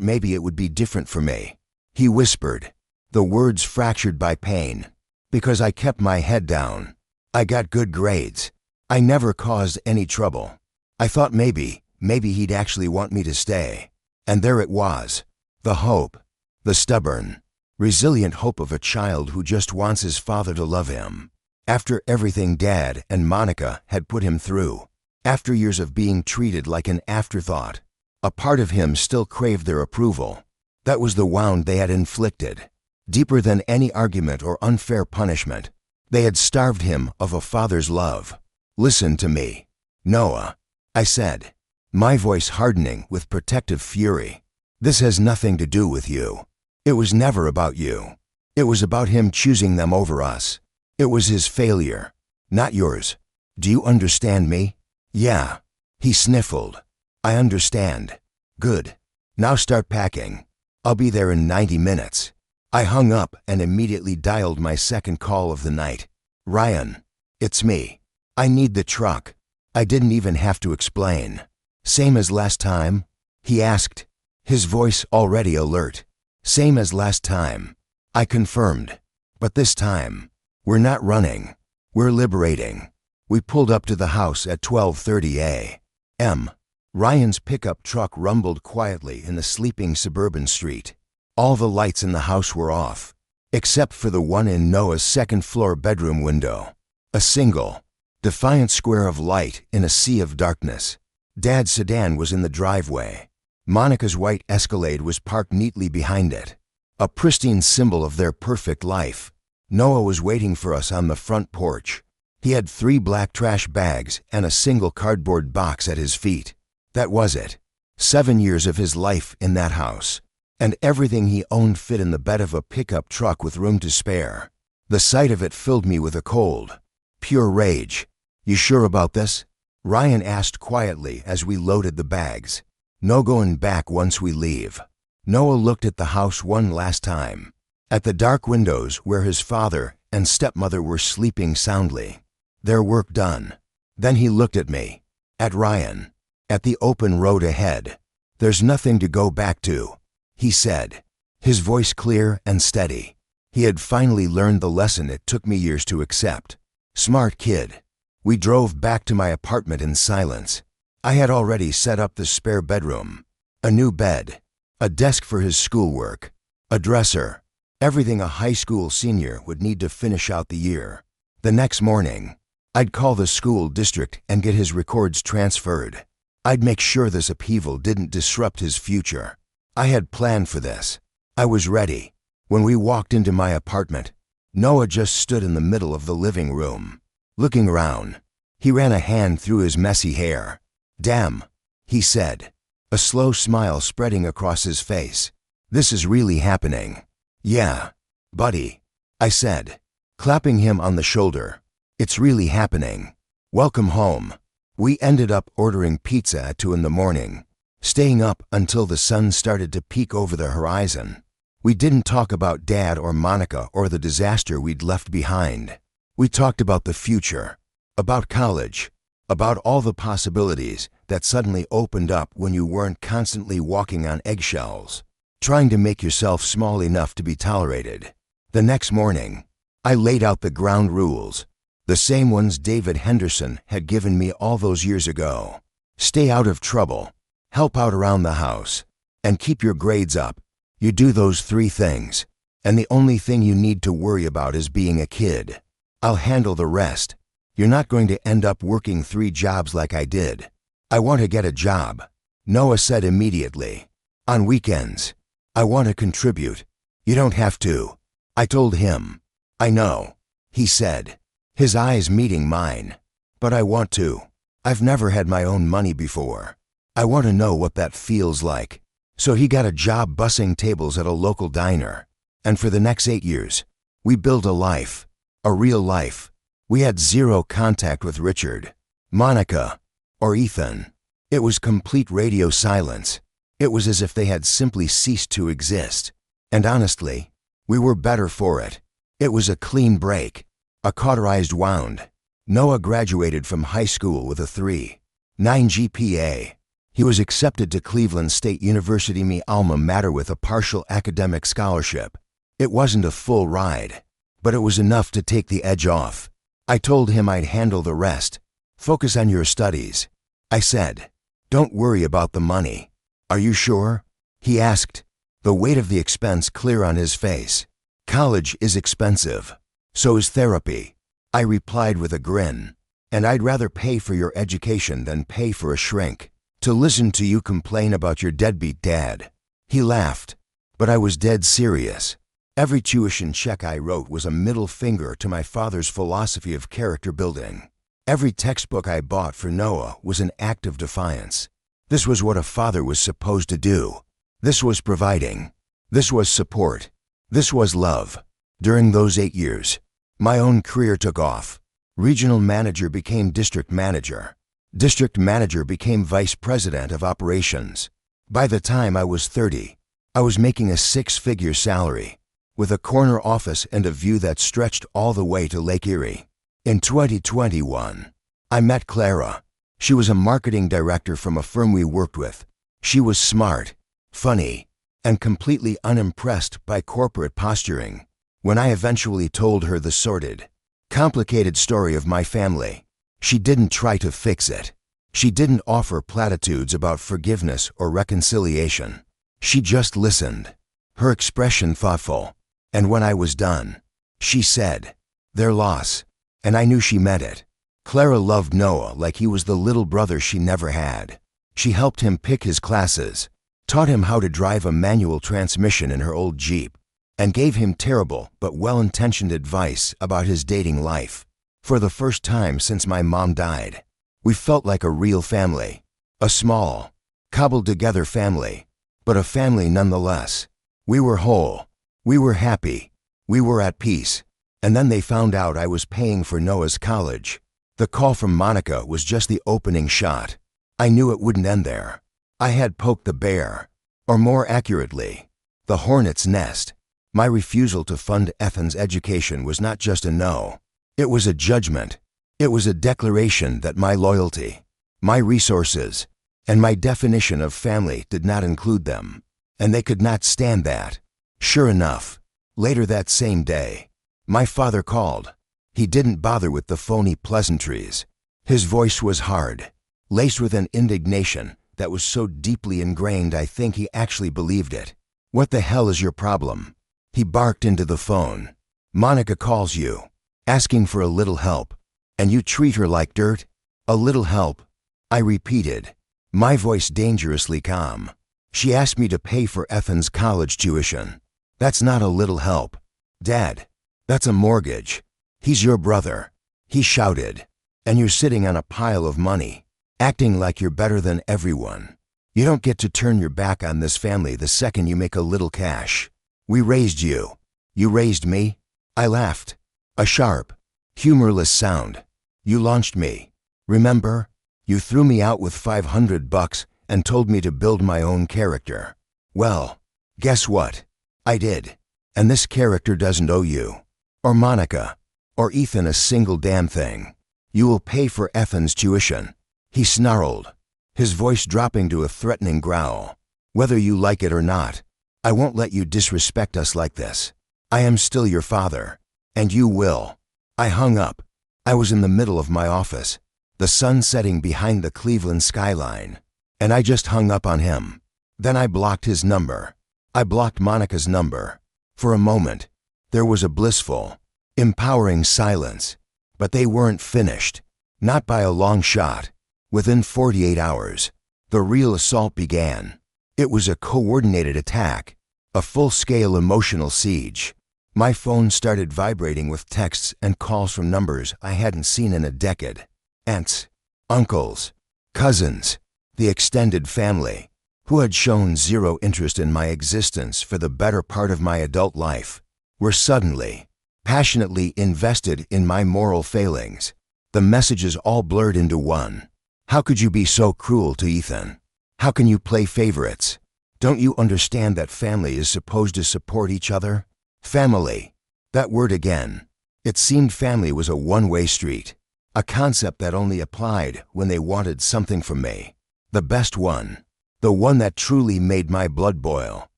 maybe it would be different for me. He whispered, the words fractured by pain. Because I kept my head down. I got good grades. I never caused any trouble. I thought maybe he'd actually want me to stay. And there it was. The hope. The stubborn, resilient hope of a child who just wants his father to love him. After everything Dad and Monica had put him through, after years of being treated like an afterthought, a part of him still craved their approval. That was the wound they had inflicted. Deeper than any argument or unfair punishment, they had starved him of a father's love. Listen to me, Noah, I said, my voice hardening with protective fury. This has nothing to do with you. It was never about you. It was about him choosing them over us. It was his failure, not yours. Do you understand me? Yeah. He sniffled. I understand. Good. Now start packing. I'll be there in 90 minutes. I hung up and immediately dialed my second call of the night. Ryan, it's me. I need the truck. I didn't even have to explain. Same as last time? He asked, his voice already alert. Same as last time. I confirmed. But this time, we're not running. We're liberating. We pulled up to the house at 12:30 a.m. Ryan's pickup truck rumbled quietly in the sleeping suburban street. All the lights in the house were off, except for the one in Noah's second-floor bedroom window. A single, defiant square of light in a sea of darkness. Dad's sedan was in the driveway. Monica's white Escalade was parked neatly behind it, a pristine symbol of their perfect life. Noah was waiting for us on the front porch. He had 3 black trash bags and a single cardboard box at his feet. That was it. 7 years of his life in that house. And everything he owned fit in the bed of a pickup truck with room to spare. The sight of it filled me with a cold, pure rage. You sure about this? Ryan asked quietly as we loaded the bags. No going back once we leave. Noah looked at the house one last time. At the dark windows where his father and stepmother were sleeping soundly. Their work done. Then he looked at me. At Ryan. At the open road ahead. There's nothing to go back to, he said, his voice clear and steady. He had finally learned the lesson it took me years to accept. Smart kid. We drove back to my apartment in silence. I had already set up the spare bedroom. A new bed. A desk for his schoolwork. A dresser. Everything a high school senior would need to finish out the year. The next morning, I'd call the school district and get his records transferred. I'd make sure this upheaval didn't disrupt his future. I had planned for this. I was ready. When we walked into my apartment, Noah just stood in the middle of the living room, looking around. He ran a hand through his messy hair. Damn, he said, a slow smile spreading across his face. This is really happening. Yeah, buddy, I said, clapping him on the shoulder. It's really happening. Welcome home. We ended up ordering pizza at 2 in the morning, staying up until the sun started to peek over the horizon. We didn't talk about Dad or Monica or the disaster we'd left behind. We talked about the future, about college, about all the possibilities that suddenly opened up when you weren't constantly walking on eggshells, trying to make yourself small enough to be tolerated. The next morning, I laid out the ground rules, the same ones David Henderson had given me all those years ago. Stay out of trouble, help out around the house, and keep your grades up. You do those 3 things, and the only thing you need to worry about is being a kid. I'll handle the rest. You're not going to end up working 3 jobs like I did. I want to get a job, Noah said immediately. On weekends. I want to contribute. You don't have to. I told him. I know, he said, his eyes meeting mine. But I want to. I've never had my own money before. I want to know what that feels like. So he got a job bussing tables at a local diner. And for the next 8 years, we built a life. A real life. We had zero contact with Richard, Monica, or Ethan. It was complete radio silence. It was as if they had simply ceased to exist. And honestly, we were better for it. It was a clean break. A cauterized wound. Noah graduated from high school with a 3.9 GPA. He was accepted to Cleveland State University, my alma mater, with a partial academic scholarship. It wasn't a full ride, but it was enough to take the edge off. I told him I'd handle the rest. Focus on your studies. I said, don't worry about the money. Are you sure? He asked, the weight of the expense clear on his face. College is expensive. So is therapy. I replied with a grin. And I'd rather pay for your education than pay for a shrink to listen to you complain about your deadbeat dad. He laughed, but I was dead serious. Every tuition check I wrote was a middle finger to my father's philosophy of character building. Every textbook I bought for Noah was an act of defiance. This was what a father was supposed to do. This was providing. This was support. This was love. During those 8 years, my own career took off. Regional manager became district manager. District manager became vice president of operations. By the time I was 30, I was making a 6-figure salary, with a corner office and a view that stretched all the way to Lake Erie. In 2021, I met Clara. She was a marketing director from a firm we worked with. She was smart, funny, and completely unimpressed by corporate posturing. When I eventually told her the sordid, complicated story of my family, she didn't try to fix it. She didn't offer platitudes about forgiveness or reconciliation. She just listened, her expression thoughtful. And when I was done, she said, their loss. And I knew she meant it. Clara loved Noah like he was the little brother she never had. She helped him pick his classes, taught him how to drive a manual transmission in her old Jeep, and gave him terrible but well-intentioned advice about his dating life. For the first time since my mom died, we felt like a real family. A small, cobbled-together family, but a family nonetheless. We were whole. We were happy. We were at peace. And then they found out I was paying for Noah's college. The call from Monica was just the opening shot. I knew it wouldn't end there. I had poked the bear, or more accurately, the hornet's nest. My refusal to fund Ethan's education was not just a no. It was a judgment. It was a declaration that my loyalty, my resources, and my definition of family did not include them. And they could not stand that. Sure enough, later that same day, my father called. He didn't bother with the phony pleasantries. His voice was hard, laced with an indignation that was so deeply ingrained I think he actually believed it. What the hell is your problem? He barked into the phone. Monica calls you, asking for a little help, and you treat her like dirt? A little help? I repeated, my voice dangerously calm. She asked me to pay for Ethan's college tuition. That's not a little help. Dad, that's a mortgage. He's your brother, he shouted, and you're sitting on a pile of money, acting like you're better than everyone. You don't get to turn your back on this family the second you make a little cash. We raised you. You raised me? I laughed. A sharp, humorless sound. You launched me. Remember? You threw me out with $500 and told me to build my own character. Well, guess what? I did. And this character doesn't owe you, or Monica, or Ethan a single damn thing. You will pay for Ethan's tuition. He snarled, his voice dropping to a threatening growl. Whether you like it or not, I won't let you disrespect us like this. I am still your father, and you will. I hung up. I was in the middle of my office, the sun setting behind the Cleveland skyline, and I just hung up on him. Then I blocked his number. I blocked Monica's number. For a moment, there was a blissful, empowering silence, but they weren't finished. Not by a long shot. Within 48 hours, the real assault began. It was a coordinated attack, a full-scale emotional siege. My phone started vibrating with texts and calls from numbers I hadn't seen in a decade. Aunts, uncles, cousins, The extended family, who had shown zero interest in my existence for the better part of my adult life, were suddenly, passionately invested in my moral failings. The messages all blurred into one. How could you be so cruel to Ethan? How can you play favorites? Don't you understand that family is supposed to support each other? Family. That word again. It seemed family was a one-way street, a concept that only applied when they wanted something from me. The best one, the one that truly made my blood boil,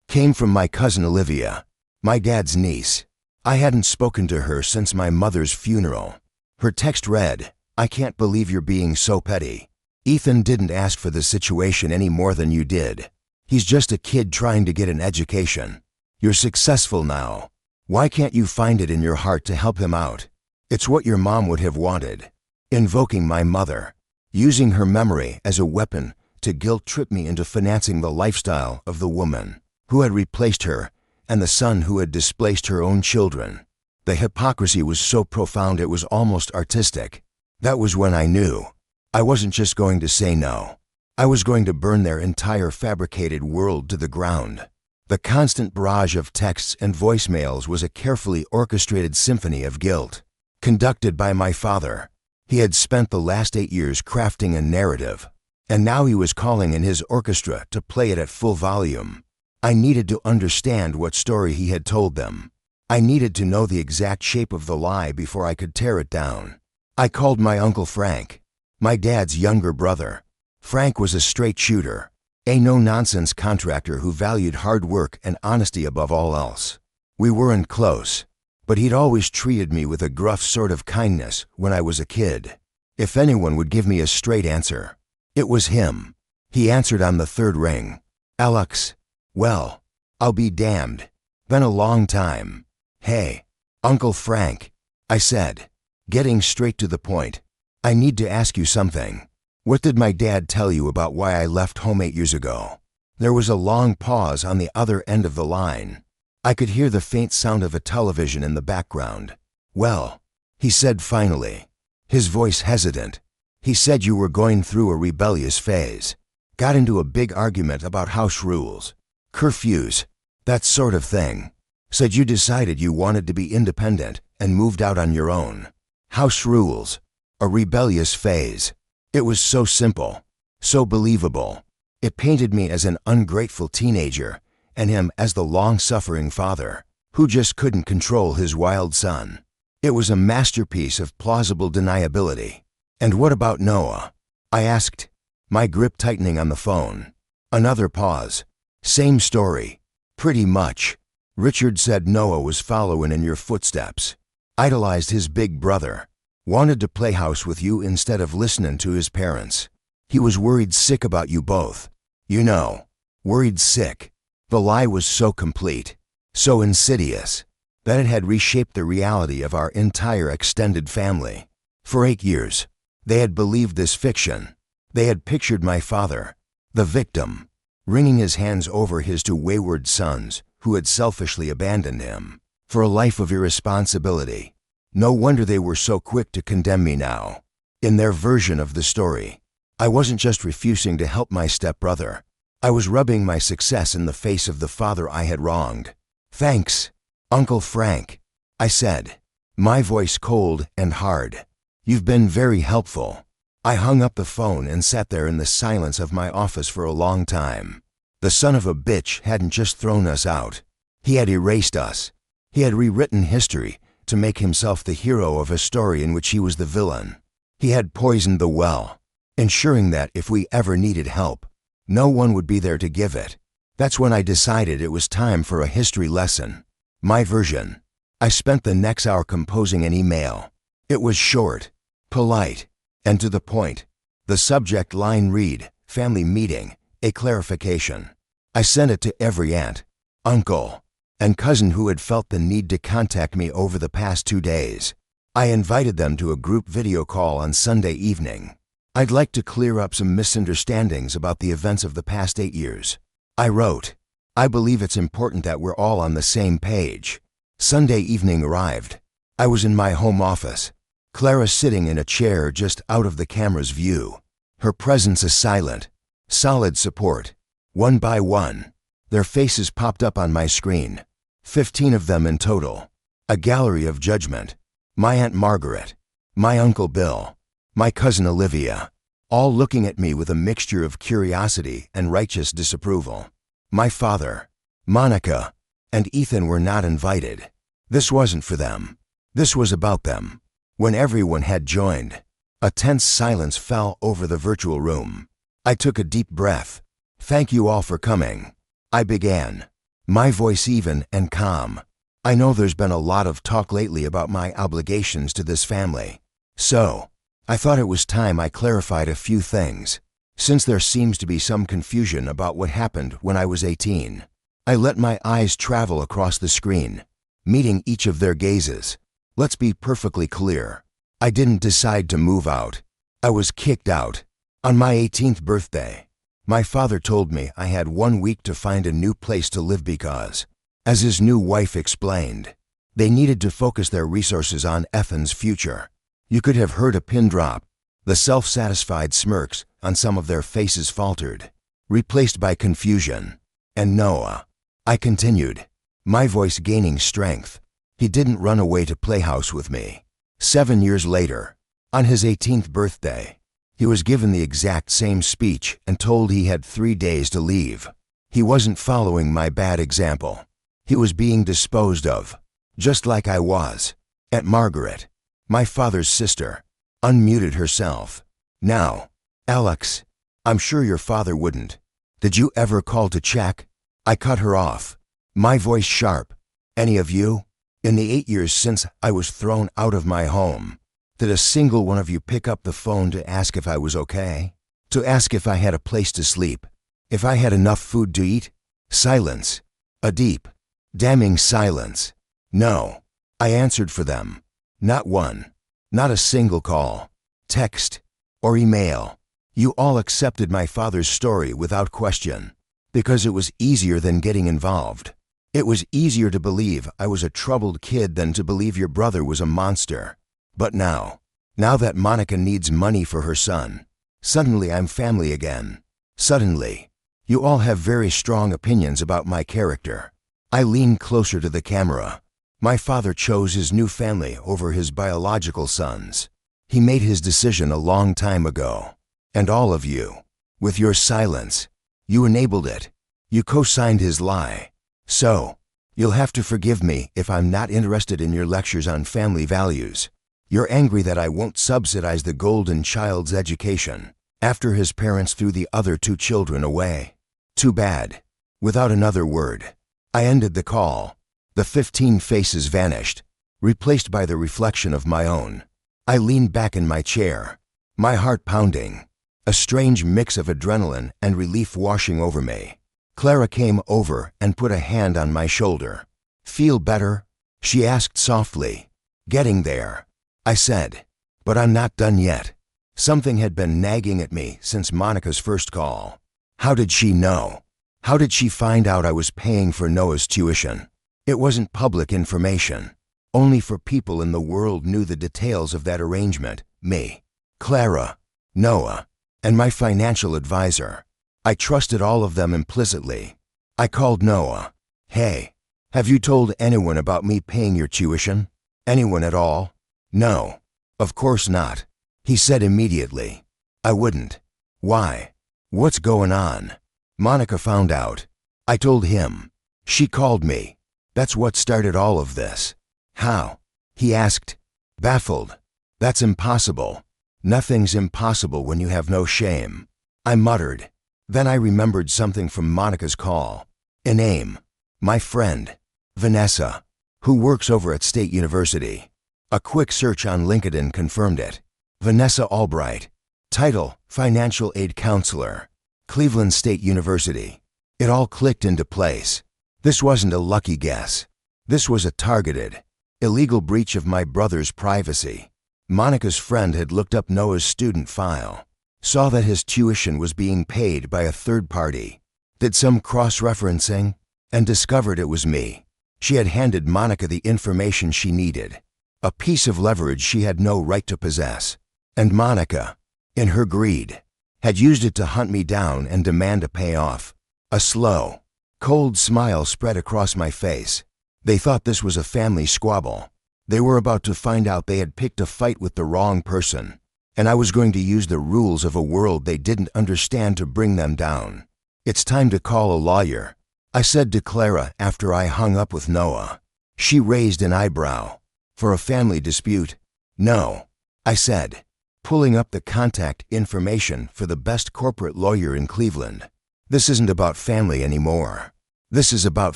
came from my cousin Olivia, my dad's niece. I hadn't spoken to her since my mother's funeral. Her text read, "I can't believe you're being so petty. Ethan didn't ask for the situation any more than you did. He's just a kid trying to get an education. You're successful now. Why can't you find it in your heart to help him out? It's what your mom would have wanted." Invoking my mother, using her memory as a weapon to guilt-trip me into financing the lifestyle of the woman who had replaced her and the son who had displaced her own children. The hypocrisy was so profound it was almost artistic. That was when I knew I wasn't just going to say no. I was going to burn their entire fabricated world to the ground. The constant barrage of texts and voicemails was a carefully orchestrated symphony of guilt, conducted by my father. He had spent the last 8 years crafting a narrative, and now he was calling in his orchestra to play it at full volume. I needed to understand what story he had told them. I needed to know the exact shape of the lie before I could tear it down. I called my Uncle Frank, my dad's younger brother. Frank was a straight shooter, a no-nonsense contractor who valued hard work and honesty above all else. We weren't close, but he'd always treated me with a gruff sort of kindness when I was a kid. If anyone would give me a straight answer, it was him. He answered on the third ring. "Alex, well, I'll be damned. Been a long time." "Hey, Uncle Frank," I said, getting straight to the point. "I need to ask you something. What did my dad tell you about why I left home 8 years ago?" There was a long pause on the other end of the line. I could hear the faint sound of a television in the background. "Well," he said finally, his voice hesitant, "he said you were going through a rebellious phase. Got into a big argument about house rules, curfews, that sort of thing. Said you decided you wanted to be independent and moved out on your own. House rules, a rebellious phase." It was so simple, so believable. It painted me as an ungrateful teenager and him as the long-suffering father who just couldn't control his wild son. It was a masterpiece of plausible deniability. "And what about Noah?" I asked, my grip tightening on the phone. Another pause. "Same story. Pretty much. Richard said Noah was following in your footsteps. Idolized his big brother. Wanted to play house with you instead of listening to his parents. He was worried sick about you both. You know, worried sick." The lie was so complete, so insidious, that it had reshaped the reality of our entire extended family. For 8 years, they had believed this fiction. They had pictured my father, the victim, wringing his hands over his 2 wayward sons who had selfishly abandoned him for a life of irresponsibility. No wonder they were so quick to condemn me now. In their version of the story, I wasn't just refusing to help my stepbrother. I was rubbing my success in the face of the father I had wronged. "Thanks, Uncle Frank," I said, my voice cold and hard. "You've been very helpful." I hung up the phone and sat there in the silence of my office for a long time. The son of a bitch hadn't just thrown us out. He had erased us. He had rewritten history to make himself the hero of a story in which he was the villain. He had poisoned the well, ensuring that if we ever needed help, no one would be there to give it. That's when I decided it was time for a history lesson. My version. I spent the next hour composing an email. It was short, polite, and to the point. The subject line read, "Family meeting, a clarification." I sent it to every aunt, uncle, and cousin who had felt the need to contact me over the past 2 days. I invited them to a group video call on Sunday evening. I'd like to clear up some misunderstandings about the events of the past 8 years. I wrote, "I believe it's important that we're all on the same page." Sunday evening arrived. I was in my home office, Clara sitting in a chair just out of the camera's view. Her presence a silent, Solid support. One by one, their faces popped up on my screen. 15 of them in total. A gallery of judgment. My Aunt Margaret, my Uncle Bill, my cousin Olivia, all looking at me with a mixture of curiosity and righteous disapproval. My father, Monica, and Ethan were not invited. This wasn't for them. This was about them. When everyone had joined, a tense silence fell over the virtual room. I took a deep breath. "Thank you all for coming," I began, my voice even and calm. "I know there's been a lot of talk lately about my obligations to this family. So, I thought it was time I clarified a few things, since there seems to be some confusion about what happened when I was 18. I let my eyes travel across the screen, meeting each of their gazes. Let's be perfectly clear. I didn't decide to move out. I was kicked out. On my 18th birthday, my father told me I had 1 week to find a new place to live because, as his new wife explained, they needed to focus their resources on Ethan's future. You could have heard a pin drop. The self-satisfied smirks on some of their faces faltered, replaced by confusion. "And Noah," I continued, my voice gaining strength. "He didn't run away to play house with me." 7 years later, on his 18th birthday, he was given the exact same speech and told he had 3 days to leave. He wasn't following my bad example. He was being disposed of, just like I was. Aunt Margaret, my father's sister, unmuted herself. "Now, Alex, I'm sure your father wouldn't. Did you ever call to check?" I cut her off, my voice sharp. "Any of you? In the 8 years since I was thrown out of my home, did a single one of you pick up the phone to ask if I was okay? To ask if I had a place to sleep? If I had enough food to eat?" Silence. A deep, damning silence. "No," I answered for them. "Not one. Not a single call, text, or email. You all accepted my father's story without question, because it was easier than getting involved. It was easier to believe I was a troubled kid than to believe your brother was a monster. But now that Monica needs money for her son, suddenly I'm family again. Suddenly, you all have very strong opinions about my character." I leaned closer to the camera. My father chose his new family over his biological sons. He made his decision a long time ago. And all of you, with your silence, you enabled it. You co-signed his lie. So, you'll have to forgive me if I'm not interested in your lectures on family values. You're angry that I won't subsidize the golden child's education after his parents threw the other 2 children away. Too bad. Without another word, I ended the call. The 15 faces vanished, replaced by the reflection of my own. I leaned back in my chair, my heart pounding, a strange mix of adrenaline and relief washing over me. Clara came over and put a hand on my shoulder. "Feel better?" she asked softly. "Getting there," I said, "but I'm not done yet." Something had been nagging at me since Monica's first call. How did she know? How did she find out I was paying for Noah's tuition? It wasn't public information. Only for people in the world knew the details of that arrangement. Me, Clara, Noah, and my financial advisor. I trusted all of them implicitly. I called Noah. "Hey, have you told anyone about me paying your tuition? Anyone at all?" "No, of course not," he said immediately. "I wouldn't." "Why? What's going on?" "Monica found out." I told him. "She called me. That's what started all of this." "How?" he asked, baffled. "That's impossible." "Nothing's impossible when you have no shame," I muttered. Then I remembered something from Monica's call. A name. My friend, Vanessa, who works over at State University. A quick search on LinkedIn confirmed it. Vanessa Albright. Title, Financial Aid Counselor. Cleveland State University. It all clicked into place. This wasn't a lucky guess. This was a targeted, illegal breach of my brother's privacy. Monica's friend had looked up Noah's student file, saw that his tuition was being paid by a third party, did some cross-referencing, and discovered it was me. She had handed Monica the information she needed, a piece of leverage she had no right to possess. And Monica, in her greed, had used it to hunt me down and demand a payoff. A slow, cold smile spread across my face. They thought this was a family squabble. They were about to find out they had picked a fight with the wrong person, and I was going to use the rules of a world they didn't understand to bring them down. "It's time to call a lawyer," I said to Clara after I hung up with Noah. She raised an eyebrow. "For a family dispute?" "No," I said, pulling up the contact information for the best corporate lawyer in Cleveland. "This isn't about family anymore. This is about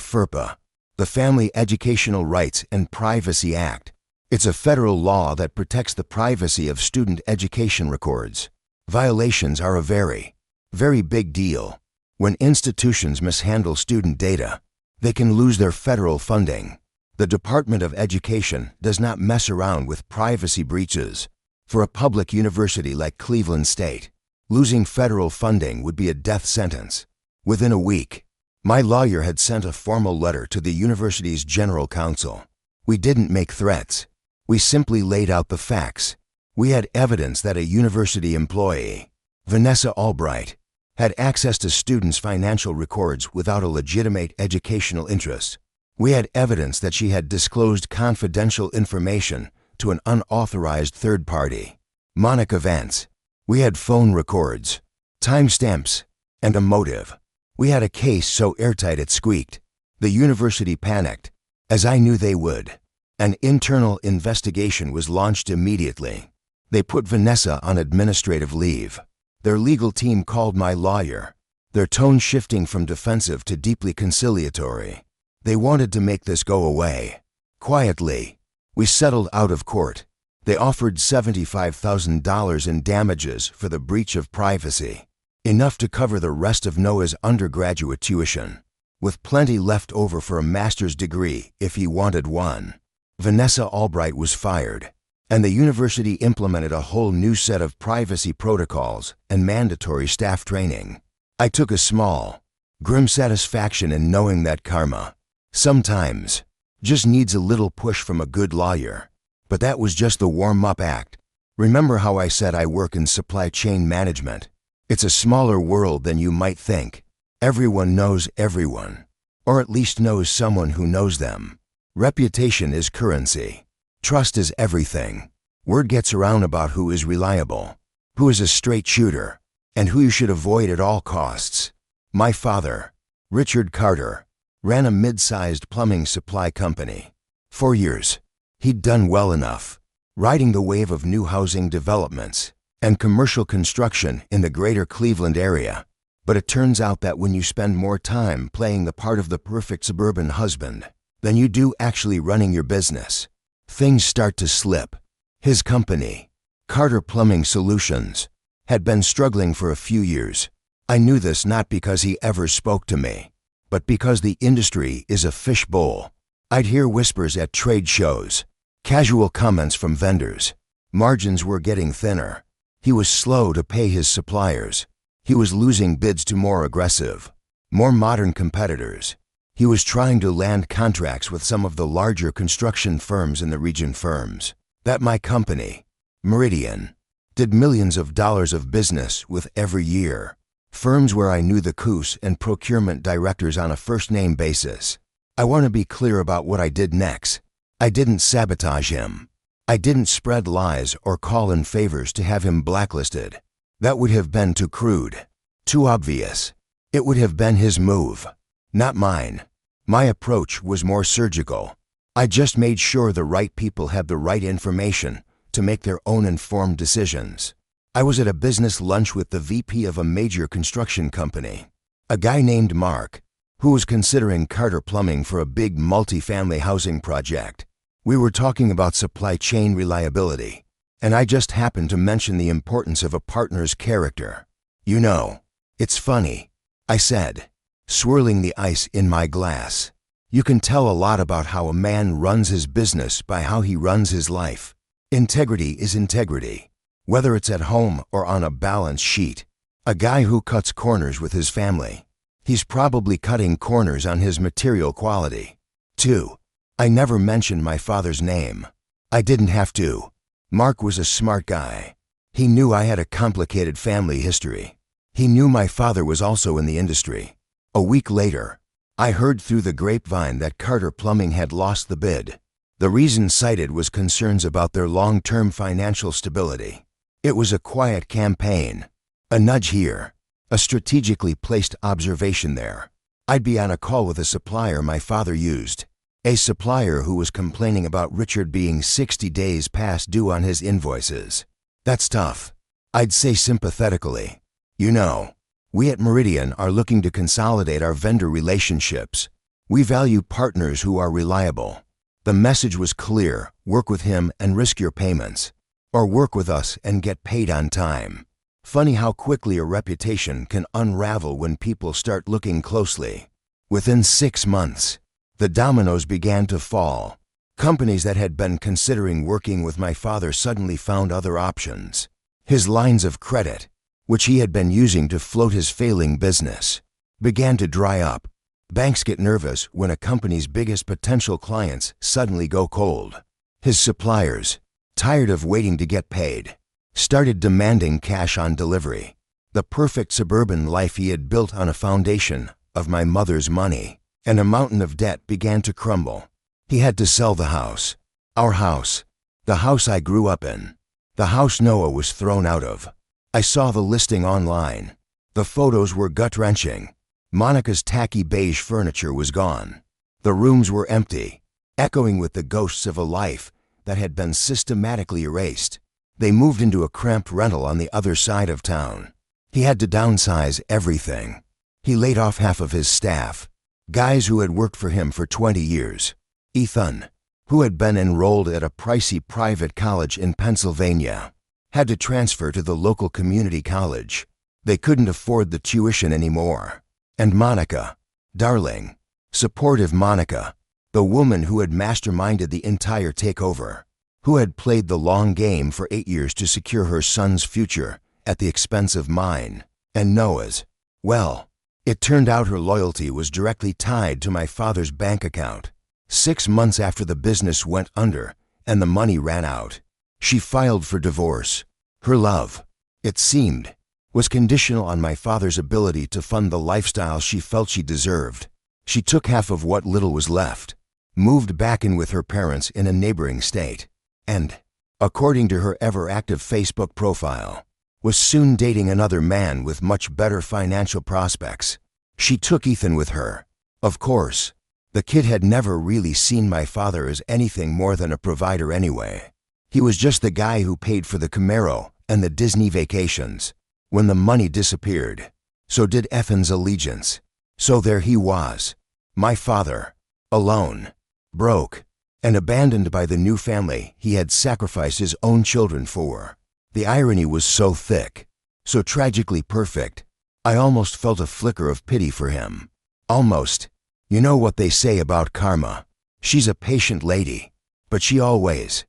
FERPA, the Family Educational Rights and Privacy Act. It's a federal law that protects the privacy of student education records. Violations are a very, very big deal. When institutions mishandle student data, they can lose their federal funding. The Department of Education does not mess around with privacy breaches. For a public university like Cleveland State, losing federal funding would be a death sentence." Within a week, my lawyer had sent a formal letter to the university's general counsel. We didn't make threats. We simply laid out the facts. We had evidence that a university employee, Vanessa Albright, had access to students' financial records without a legitimate educational interest. We had evidence that she had disclosed confidential information to an unauthorized third party, Monica Vance. We had phone records, timestamps, and a motive. We had a case so airtight it squeaked. The university panicked, as I knew they would. An internal investigation was launched immediately. They put Vanessa on administrative leave. Their legal team called my lawyer, their tone shifting from defensive to deeply conciliatory. They wanted to make this go away. Quietly, we settled out of court. They offered $75,000 in damages for the breach of privacy, enough to cover the rest of Noah's undergraduate tuition, with plenty left over for a master's degree if he wanted one. Vanessa Albright was fired, and the university implemented a whole new set of privacy protocols and mandatory staff training. I took a small, grim satisfaction in knowing that karma sometimes just needs a little push from a good lawyer. But that was just the warm-up act. Remember how I said I work in supply chain management? It's a smaller world than you might think. Everyone knows everyone, or at least knows someone who knows them. Reputation is currency. Trust is everything. Word gets around about who is reliable, who is a straight shooter, and who you should avoid at all costs. My father, Richard Carter, ran a mid-sized plumbing supply company. 4 years. He'd done well enough, riding the wave of new housing developments and commercial construction in the greater Cleveland area. But it turns out that when you spend more time playing the part of the perfect suburban husband than you do actually running your business, things start to slip. His company, Carter Plumbing Solutions, had been struggling for a few years. I knew this not because he ever spoke to me, but because the industry is a fishbowl. I'd hear whispers at trade shows, casual comments from vendors. Margins were getting thinner. He was slow to pay his suppliers. He was losing bids to more aggressive, more modern competitors. He was trying to land contracts with some of the larger construction firms in the region, firms that my company, Meridian, did millions of dollars of business with every year. Firms where I knew the COOS and procurement directors on a first-name basis. I want to be clear about what I did next. I didn't sabotage him. I didn't spread lies or call in favors to have him blacklisted. That would have been too crude, too obvious. It would have been his move, not mine. My approach was more surgical. I just made sure the right people had the right information to make their own informed decisions. I was at a business lunch with the VP of a major construction company, a guy named Mark, who was considering Carter Plumbing for a big multi-family housing project. We were talking about supply chain reliability, and I just happened to mention the importance of a partner's character. "You know, it's funny," I said, swirling the ice in my glass. "You can tell a lot about how a man runs his business by how he runs his life. Integrity is integrity, whether it's at home or on a balance sheet. A guy who cuts corners with his family, he's probably cutting corners on his material quality, too." I never mentioned my father's name. I didn't have to. Mark was a smart guy. He knew I had a complicated family history. He knew my father was also in the industry. A week later, I heard through the grapevine that Carter Plumbing had lost the bid. The reason cited was concerns about their long-term financial stability. It was a quiet campaign, a nudge here, a strategically placed observation there. I'd be on a call with a supplier my father used, a supplier who was complaining about Richard being 60 days past due on his invoices. That's tough. I'd say sympathetically. You know, we at Meridian are looking to consolidate our vendor relationships. We value partners who are reliable. The message was clear: work with him and risk your payments, or work with us and get paid on time. Funny how quickly a reputation can unravel when people start looking closely. Within 6 months, the dominoes began to fall. Companies that had been considering working with my father suddenly found other options. His lines of credit, which he had been using to float his failing business, began to dry up. Banks get nervous when a company's biggest potential clients suddenly go cold. His suppliers, tired of waiting to get paid, started demanding cash on delivery. The perfect suburban life he had built on a foundation of my mother's money and a mountain of debt began to crumble. He had to sell the house. Our house. The house I grew up in. The house Noah was thrown out of. I saw the listing online. The photos were gut-wrenching. Monica's tacky beige furniture was gone. The rooms were empty, echoing with the ghosts of a life that had been systematically erased. They moved into a cramped rental on the other side of town. He had to downsize everything. He laid off half of his staff, guys who had worked for him for 20 years. Ethan, who had been enrolled at a pricey private college in Pennsylvania, had to transfer to the local community college. They couldn't afford the tuition anymore. And Monica, darling, supportive Monica, the woman who had masterminded the entire takeover, who had played the long game for 8 years to secure her son's future at the expense of mine and Noah's. Well, it turned out her loyalty was directly tied to my father's bank account. 6 months after the business went under and the money ran out, she filed for divorce. Her love, it seemed, was conditional on my father's ability to fund the lifestyle she felt she deserved. She took half of what little was left, moved back in with her parents in a neighboring state, and, according to her ever-active Facebook profile, was soon dating another man with much better financial prospects. She took Ethan with her. Of course, the kid had never really seen my father as anything more than a provider anyway. He was just the guy who paid for the Camaro and the Disney vacations. When the money disappeared, so did Ethan's allegiance. So there he was, my father, alone, broke, and abandoned by the new family he had sacrificed his own children for. The irony was so thick, so tragically perfect, I almost felt a flicker of pity for him. Almost. You know what they say about karma. She's a patient lady, but she always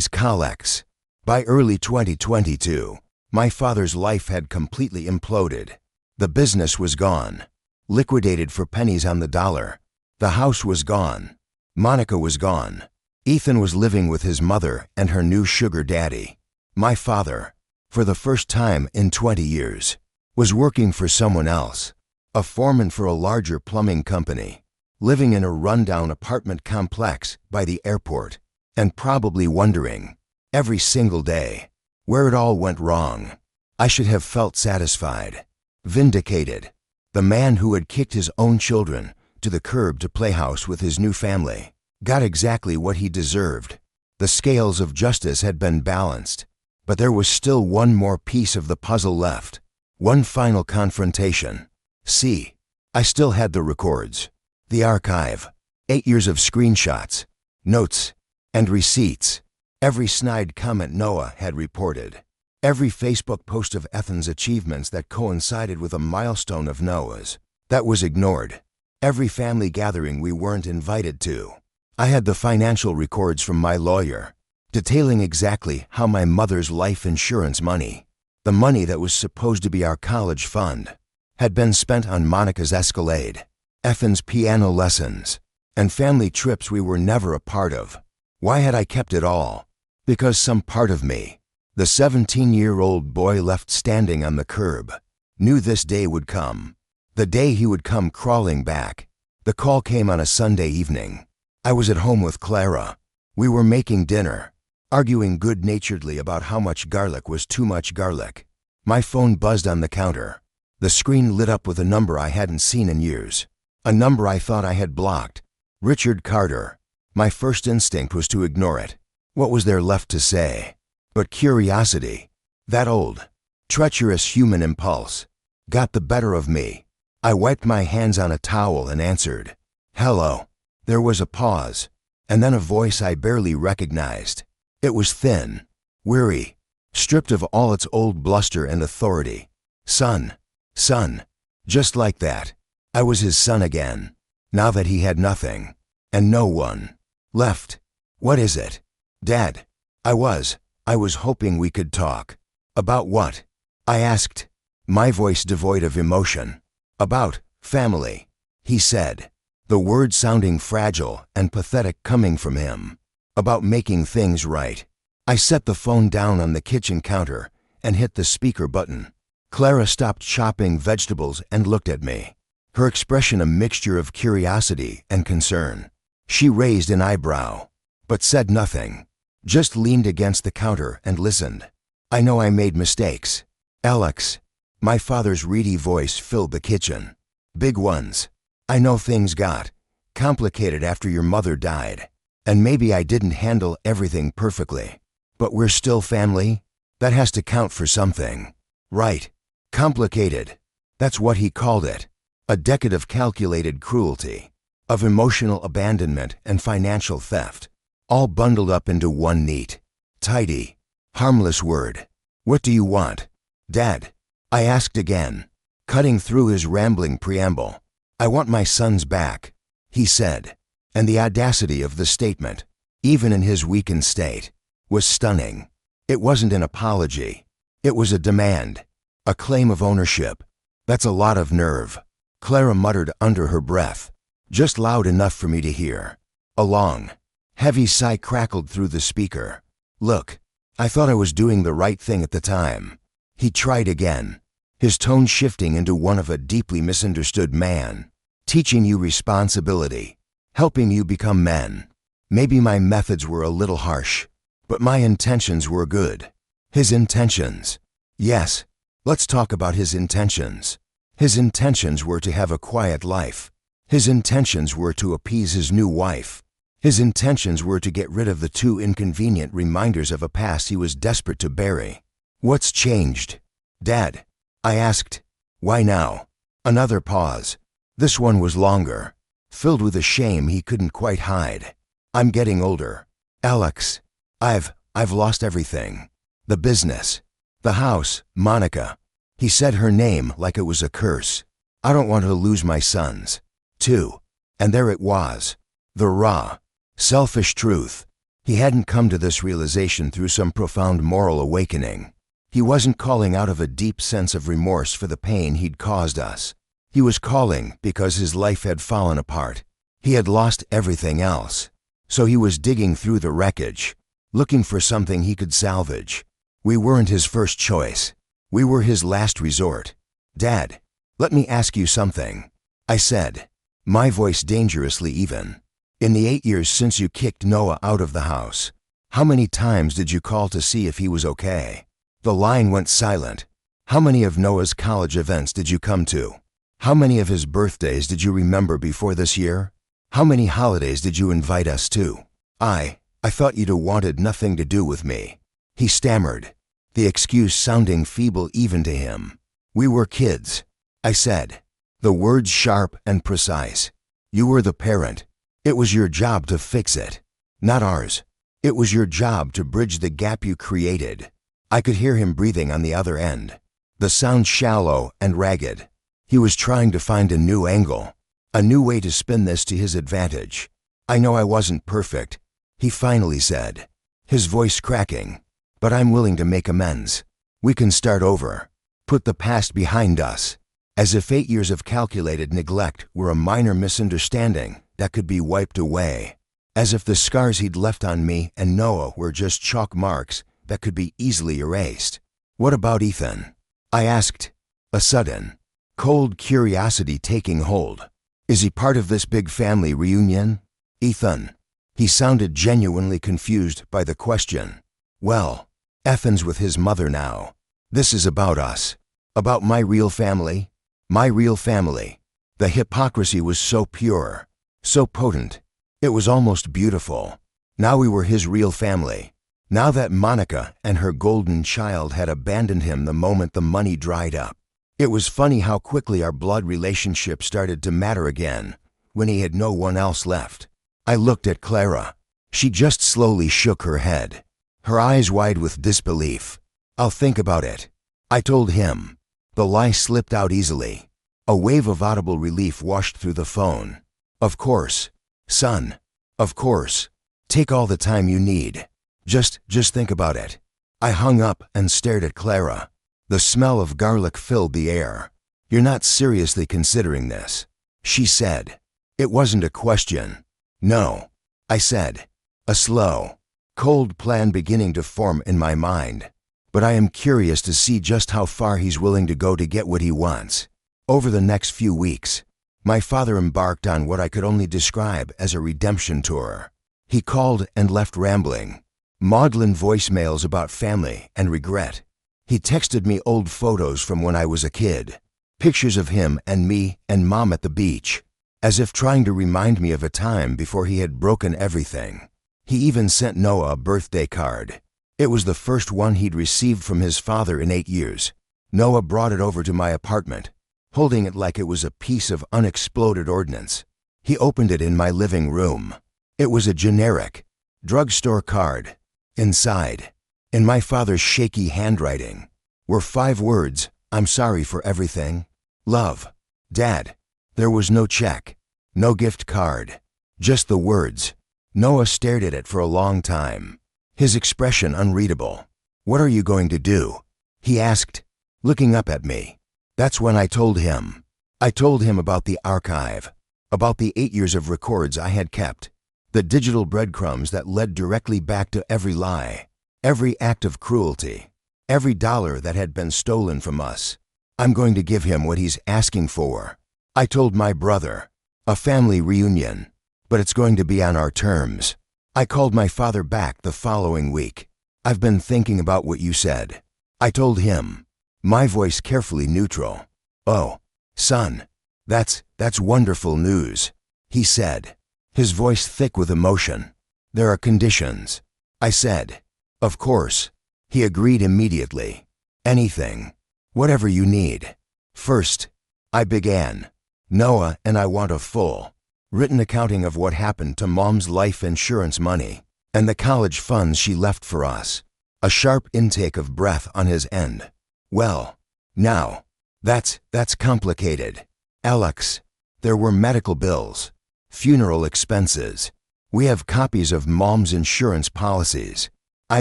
collects. By early 2022, my father's life had completely imploded. The business was gone, liquidated for pennies on the dollar. The house was gone. Monica was gone. Ethan was living with his mother and her new sugar daddy. My father, for the first time in 20 years, was working for someone else, a foreman for a larger plumbing company, living in a rundown apartment complex by the airport, and probably wondering, every single day, where it all went wrong. I should have felt satisfied, vindicated. The man who had kicked his own children to the curb to play house with his new family got exactly what he deserved. The scales of justice had been balanced, but there was still one more piece of the puzzle left, one final confrontation. See, I still had the records, the archive, 8 years of screenshots, notes, and receipts. Every snide comment Noah had reported, every Facebook post of Ethan's achievements that coincided with a milestone of Noah's, that was ignored. Every family gathering we weren't invited to. I had the financial records from my lawyer, detailing exactly how my mother's life insurance money, the money that was supposed to be our college fund, had been spent on Monica's Escalade, Ethan's piano lessons, and family trips we were never a part of. Why had I kept it all? Because some part of me, the 17-year-old boy left standing on the curb, Knew this day would come. The day he would come crawling back. The call came on a Sunday evening. I was at home with Clara. We were making dinner, arguing good-naturedly about how much garlic was too much garlic. My phone buzzed on the counter. The screen lit up with a number I hadn't seen in years. A number I thought I had blocked. Richard Carter. My first instinct was to ignore it. What was there left to say? But curiosity, that old, treacherous human impulse, got the better of me. I wiped my hands on a towel and answered, "Hello." There was a pause, and then a voice I barely recognized. It was thin, weary, stripped of all its old bluster and authority. Son, son, just like that. I was his son again, now that he had nothing, and no one, left. "What is it?" "Dad." I was hoping we could talk. "About what?" I asked, my voice devoid of emotion. "About family," he said, the words sounding fragile and pathetic coming from him. "About making things right." I set the phone down on the kitchen counter and hit the speaker button. Clara stopped chopping vegetables and looked at me, her expression a mixture of curiosity and concern. She raised an eyebrow, but said nothing, just leaned against the counter and listened. "I know I made mistakes, Alex." My father's reedy voice filled the kitchen. "Big ones. I know things got complicated after your mother died, and maybe I didn't handle everything perfectly. But we're still family. That has to count for something, right?" Complicated. That's what he called it. A decade of calculated cruelty, of emotional abandonment and financial theft, all bundled up into one neat, tidy, harmless word. "What do you want, Dad?" I asked again, cutting through his rambling preamble. "I want my sons back," he said, and the audacity of the statement, even in his weakened state, was stunning. It wasn't an apology. It was a demand, a claim of ownership. "That's a lot of nerve," Clara muttered under her breath, just loud enough for me to hear. A long, heavy sigh crackled through the speaker. "Look, I thought I was doing the right thing at the time." He tried again, his tone shifting into one of a deeply misunderstood man. "Teaching you responsibility, helping you become men. Maybe my methods were a little harsh, but my intentions were good." His intentions. Yes, let's talk about his intentions. His intentions were to have a quiet life. His intentions were to appease his new wife. His intentions were to get rid of the two inconvenient reminders of a past he was desperate to bury. "What's changed, Dad?" I asked. "Why now?" Another pause. This one was longer, filled with a shame he couldn't quite hide. "I'm getting older, Alex. I've lost everything. The business, the house, Monica." He said her name like it was a curse. "I don't want to lose my sons, too." And there it was, the raw, selfish truth. He hadn't come to this realization through some profound moral awakening. He wasn't calling out of a deep sense of remorse for the pain he'd caused us. He was calling because his life had fallen apart. He had lost everything else. So he was digging through the wreckage, looking for something he could salvage. We weren't his first choice. We were his last resort. "Dad, let me ask you something," I said, my voice dangerously even. "In the 8 years since you kicked Noah out of the house, how many times did you call to see if he was okay?" The line went silent. "How many of Noah's college events did you come to? How many of his birthdays did you remember before this year? How many holidays did you invite us to?" I thought you'd have wanted nothing to do with me," he stammered, the excuse sounding feeble even to him. "We were kids," I said, the words sharp and precise. "You were the parent. It was your job to fix it, not ours. It was your job to bridge the gap you created." I could hear him breathing on the other end, the sound shallow and ragged. He was trying to find a new angle, a new way to spin this to his advantage. "I know I wasn't perfect," he finally said, his voice cracking, "but I'm willing to make amends. We can start over, put the past behind us." As if 8 years of calculated neglect were a minor misunderstanding that could be wiped away. As if the scars he'd left on me and Noah were just chalk marks that could be easily erased. "What about Ethan?" I asked. a sudden, cold curiosity taking hold. Is he part of this big family reunion? Ethan. He sounded genuinely confused by the question. Well, Ethan's with his mother now. This is about us. About my real family? My real family. The hypocrisy was so pure, so potent. It was almost beautiful. Now we were his real family. Now that Monica and her golden child had abandoned him the moment the money dried up. It was funny how quickly our blood relationship started to matter again, when he had no one else left. I looked at Clara. She just slowly shook her head, her eyes wide with disbelief. I'll think about it, I told him. The lie slipped out easily. A wave of audible relief washed through the phone. Of course, son. Of course. Take all the time you need. Just think about it. I hung up and stared at Clara. The smell of garlic filled the air. You're not seriously considering this, she said. It wasn't a question. No, I said. A slow, cold plan beginning to form in my mind. But I am curious to see just how far he's willing to go to get what he wants. Over the next few weeks, my father embarked on what I could only describe as a redemption tour. He called and left rambling, maudlin voicemails about family and regret. He texted me old photos from when I was a kid, pictures of him and me and Mom at the beach, as if trying to remind me of a time before he had broken everything. He even sent Noah a birthday card. It was the first one he'd received from his father in 8 years. Noah brought it over to my apartment, holding it like it was a piece of unexploded ordnance. He opened it in my living room. It was a generic, drugstore card. Inside, in my father's shaky handwriting, were 5 words: I'm sorry for everything. Love. Dad. There was no check, no gift card, just the words. Noah stared at it for a long time, his expression unreadable. What are you going to do? He asked, looking up at me. That's when I told him. I told him about the archive, about the 8 years of records I had kept, the digital breadcrumbs that led directly back to every lie, every act of cruelty, every dollar that had been stolen from us. I'm going to give him what he's asking for. I told my brother. A family reunion, but it's going to be on our terms. I called my father back the following week. I've been thinking about what you said, I told him, my voice carefully neutral. Oh, son, that's wonderful news, he said, his voice thick with emotion. There are conditions, I said. Of course. He agreed immediately. Anything. Whatever you need. First, I began. Noah and I want a full, written accounting of what happened to Mom's life insurance money and the college funds she left for us. A sharp intake of breath on his end. Well, now, that's complicated. Alex, there were medical bills, funeral expenses. We have copies of Mom's insurance policies. I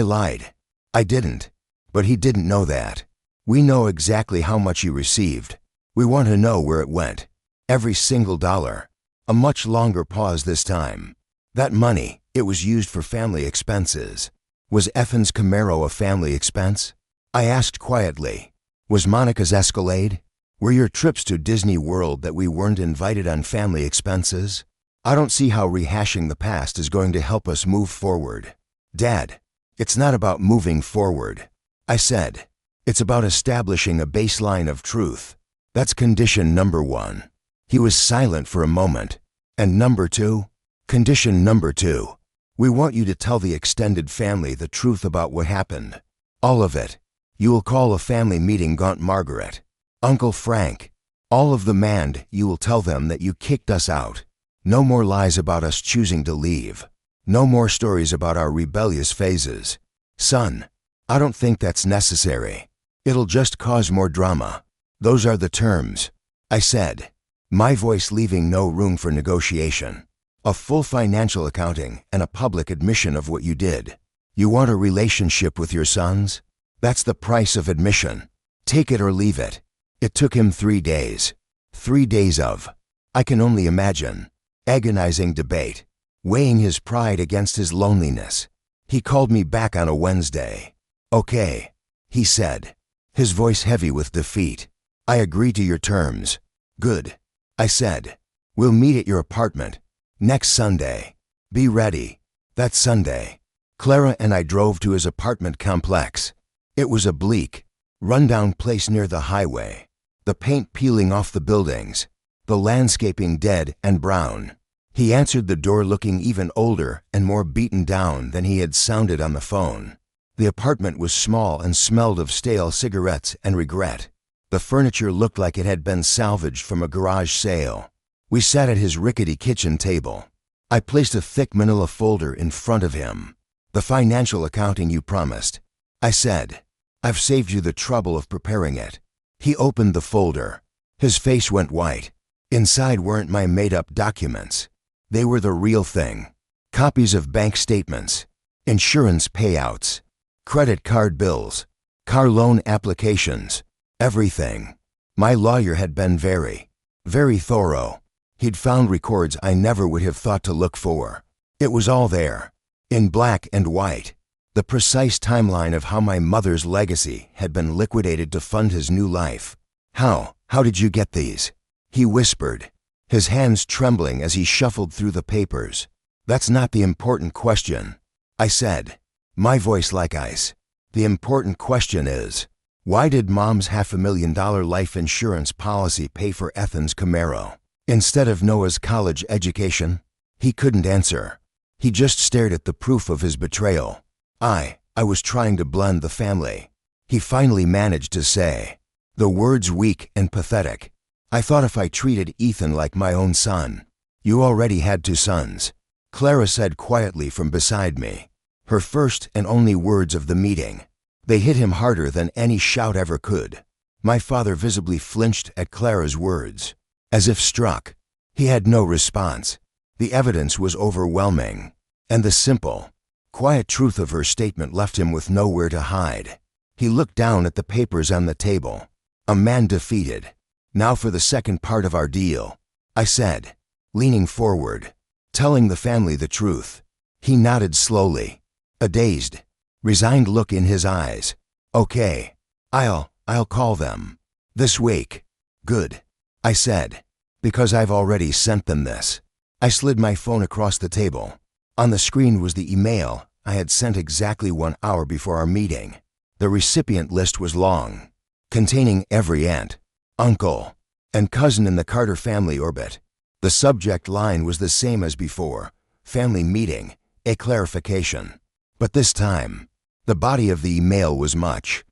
lied. I didn't. But he didn't know that. We know exactly how much he received. We want to know where it went. Every single dollar. A much longer pause this time. That money, it was used for family expenses. Was Ethan's Camaro a family expense? I asked quietly. Was Monica's Escalade? Were your trips to Disney World that we weren't invited on family expenses? I don't see how rehashing the past is going to help us move forward. Dad, it's not about moving forward, I said. It's about establishing a baseline of truth. That's condition number 1. He was silent for a moment. And number 2? Condition number 2. We want you to tell the extended family the truth about what happened. All of it. You will call a family meeting Aunt Margaret, Uncle Frank, all of the mand. You will tell them that you kicked us out. No more lies about us choosing to leave. No more stories about our rebellious phases. Son, I don't think that's necessary. It'll just cause more drama. Those are the terms, I said, my voice leaving no room for negotiation. A full financial accounting and a public admission of what you did. You want a relationship with your sons? That's the price of admission. Take it or leave it. It took him 3 days. 3 days of, I can only imagine, agonizing debate, weighing his pride against his loneliness. He called me back on a Wednesday. Okay, he said, his voice heavy with defeat. I agree to your terms. Good. I said. We'll meet at your apartment. Next Sunday. Be ready. That Sunday, Clara and I drove to his apartment complex. It was a bleak, rundown place near the highway. The paint peeling off the buildings. The landscaping dead and brown. He answered the door looking even older and more beaten down than he had sounded on the phone. The apartment was small and smelled of stale cigarettes and regret. The furniture looked like it had been salvaged from a garage sale. We sat at his rickety kitchen table. I placed a thick manila folder in front of him. The financial accounting you promised. I said, I've saved you the trouble of preparing it. He opened the folder. His face went white. Inside weren't my made-up documents. They were the real thing. Copies of bank statements, insurance payouts, credit card bills, car loan applications, everything. My lawyer had been very thorough. He'd found records I never would have thought to look for. It was all there, in black and white. The precise timeline of how my mother's legacy had been liquidated to fund his new life. How did you get these? He whispered, his hands trembling as he shuffled through the papers. That's not the important question, I said, my voice like ice. The important question is, why did Mom's $500,000 life insurance policy pay for Ethan's Camaro instead of Noah's college education? He couldn't answer. He just stared at the proof of his betrayal. I was trying to blend the family. He finally managed to say, the words weak and pathetic. I thought if I treated Ethan like my own son. You already had 2 sons, Clara said quietly from beside me. Her first and only words of the meeting. They hit him harder than any shout ever could. My father visibly flinched at Clara's words, as if struck. He had no response. The evidence was overwhelming, and the simple, quiet truth of her statement left him with nowhere to hide. He looked down at the papers on the table. A man defeated. Now for the second part of our deal, I said, leaning forward, telling the family the truth. He nodded slowly, a dazed, resigned look in his eyes. Okay, I'll call them. This week. Good, I said, because I've already sent them this. I slid my phone across the table. On the screen was the email I had sent exactly 1 hour before our meeting. The recipient list was long, containing every aunt, uncle, and cousin in the Carter family orbit. The subject line was the same as before, family meeting, a clarification. But this time, the body of the email was much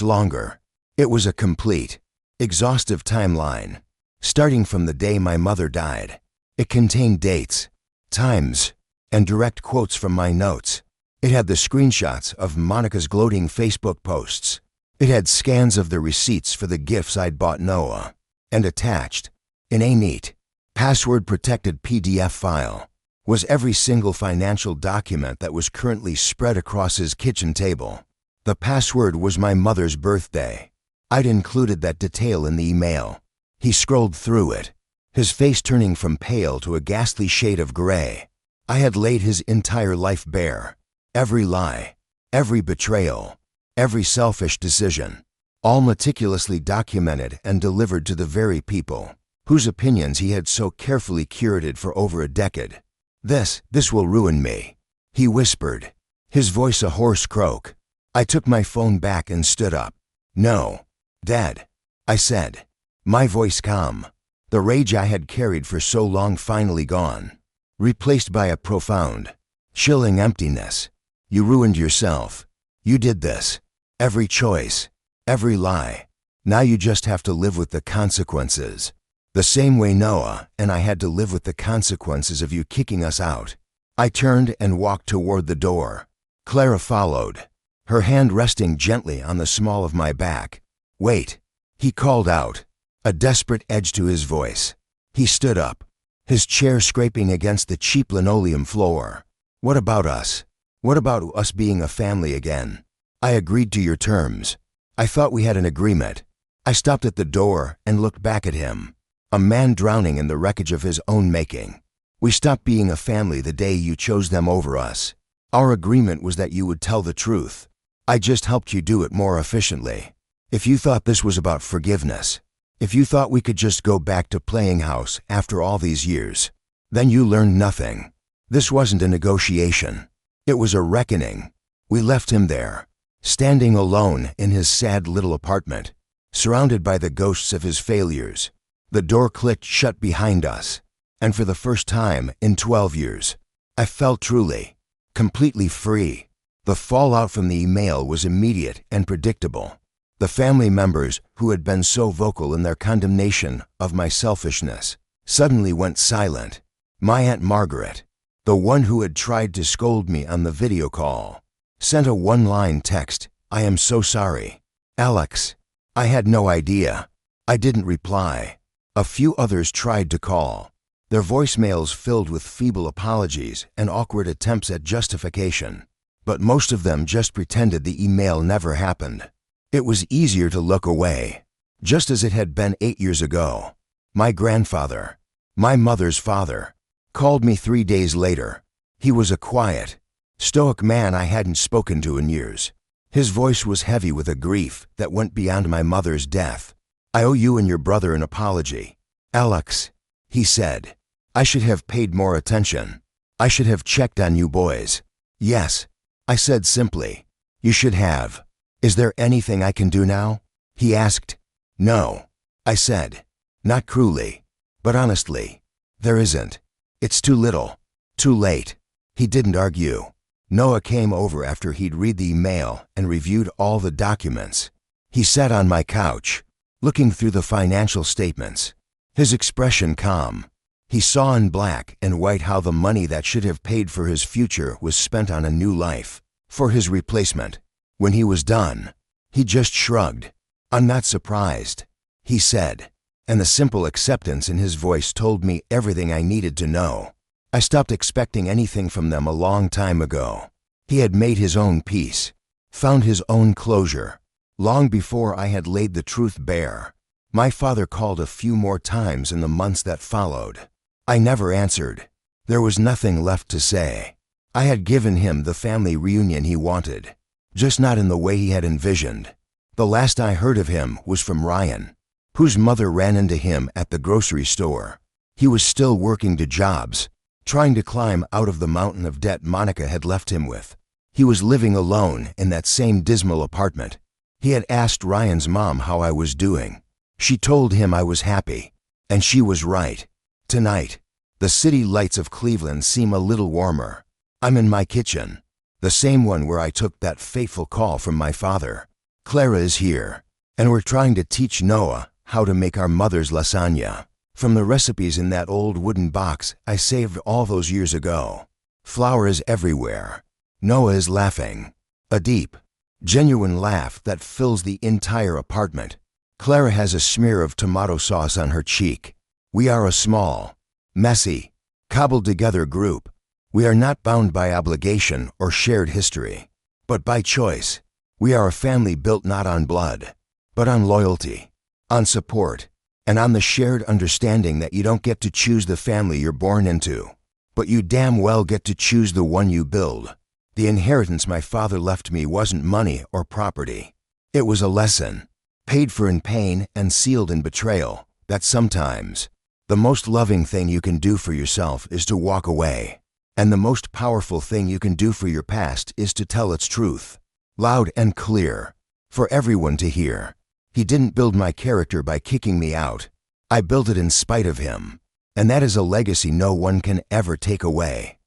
longer. It was a complete, exhaustive timeline, starting from the day my mother died. It contained dates, times, and direct quotes from my notes. It had the screenshots of Monica's gloating Facebook posts. It had scans of the receipts for the gifts I'd bought Noah. And attached, in a neat, password-protected PDF file, was every single financial document that was currently spread across his kitchen table. The password was my mother's birthday. I'd included that detail in the email. He scrolled through it, his face turning from pale to a ghastly shade of gray. I had laid his entire life bare. Every lie, every betrayal, every selfish decision, all meticulously documented and delivered to the very people whose opinions he had so carefully curated for over a decade. This will ruin me, he whispered, his voice a hoarse croak. I took my phone back and stood up. No, Dad, I said, my voice calm. The rage I had carried for so long finally gone, replaced by a profound, chilling emptiness. You ruined yourself. You did this. Every choice, every lie. Now you just have to live with the consequences. The same way Noah and I had to live with the consequences of you kicking us out. I turned and walked toward the door. Clara followed, her hand resting gently on the small of my back. Wait, he called out, a desperate edge to his voice. He stood up, his chair scraping against the cheap linoleum floor. What about us? What about us being a family again? I agreed to your terms. I thought we had an agreement. I stopped at the door and looked back at him, a man drowning in the wreckage of his own making. We stopped being a family the day you chose them over us. Our agreement was that you would tell the truth. I just helped you do it more efficiently. If you thought this was about forgiveness, If you thought we could just go back to playing house after all these years, then you learned nothing. This wasn't a negotiation. It was a reckoning. We left him there, standing alone in his sad little apartment, surrounded by the ghosts of his failures. The door clicked shut behind us, and for the first time in 12 years, I felt truly, completely free. The fallout from the email was immediate and predictable. The family members who had been so vocal in their condemnation of my selfishness suddenly went silent. My Aunt Margaret, the one who had tried to scold me on the video call, sent a one-line text, "I am so sorry, Alex." I had no idea. I didn't reply. A few others tried to call, their voicemails filled with feeble apologies and awkward attempts at justification. But most of them just pretended the email never happened. It was easier to look away, just as it had been 8 years ago. My grandfather, my mother's father, called me 3 days later. He was a quiet, stoic man I hadn't spoken to in years. His voice was heavy with a grief that went beyond my mother's death. "I owe you and your brother an apology, Alex," he said. "I should have paid more attention. I should have checked on you boys." "Yes," I said simply. "You should have. Is there anything I can do now?" he asked. "No," I said, not cruelly, but honestly. "There isn't. It's too little. Too late." He didn't argue. Noah came over after he'd read the email and reviewed all the documents. He sat on my couch, looking through the financial statements, his expression calm. He saw in black and white how the money that should have paid for his future was spent on a new life, for his replacement. When he was done, he just shrugged. "I'm not surprised," he said, and the simple acceptance in his voice told me everything I needed to know. I stopped expecting anything from them a long time ago. He had made his own peace, found his own closure, long before I had laid the truth bare. My father called a few more times in the months that followed. I never answered. There was nothing left to say. I had given him the family reunion he wanted, just not in the way he had envisioned. The last I heard of him was from Ryan, whose mother ran into him at the grocery store. He was still working 2 jobs, trying to climb out of the mountain of debt Monica had left him with. He was living alone in that same dismal apartment. He had asked Ryan's mom how I was doing. She told him I was happy, and she was right. Tonight, the city lights of Cleveland seem a little warmer. I'm in my kitchen, the same one where I took that fateful call from my father. Clara is here, and we're trying to teach Noah how to make our mother's lasagna from the recipes in that old wooden box I saved all those years ago. Flour is everywhere. Noah is laughing, a deep, genuine laugh that fills the entire apartment. Clara has a smear of tomato sauce on her cheek. We are a small, messy, cobbled-together group. We are not bound by obligation or shared history, but by choice. We are a family built not on blood, but on loyalty, on support, and on the shared understanding that you don't get to choose the family you're born into, but you damn well get to choose the one you build. The inheritance my father left me wasn't money or property. It was a lesson, paid for in pain and sealed in betrayal, that sometimes the most loving thing you can do for yourself is to walk away. And the most powerful thing you can do for your past is to tell its truth, loud and clear, for everyone to hear. He didn't build my character by kicking me out. I built it in spite of him, and that is a legacy no one can ever take away.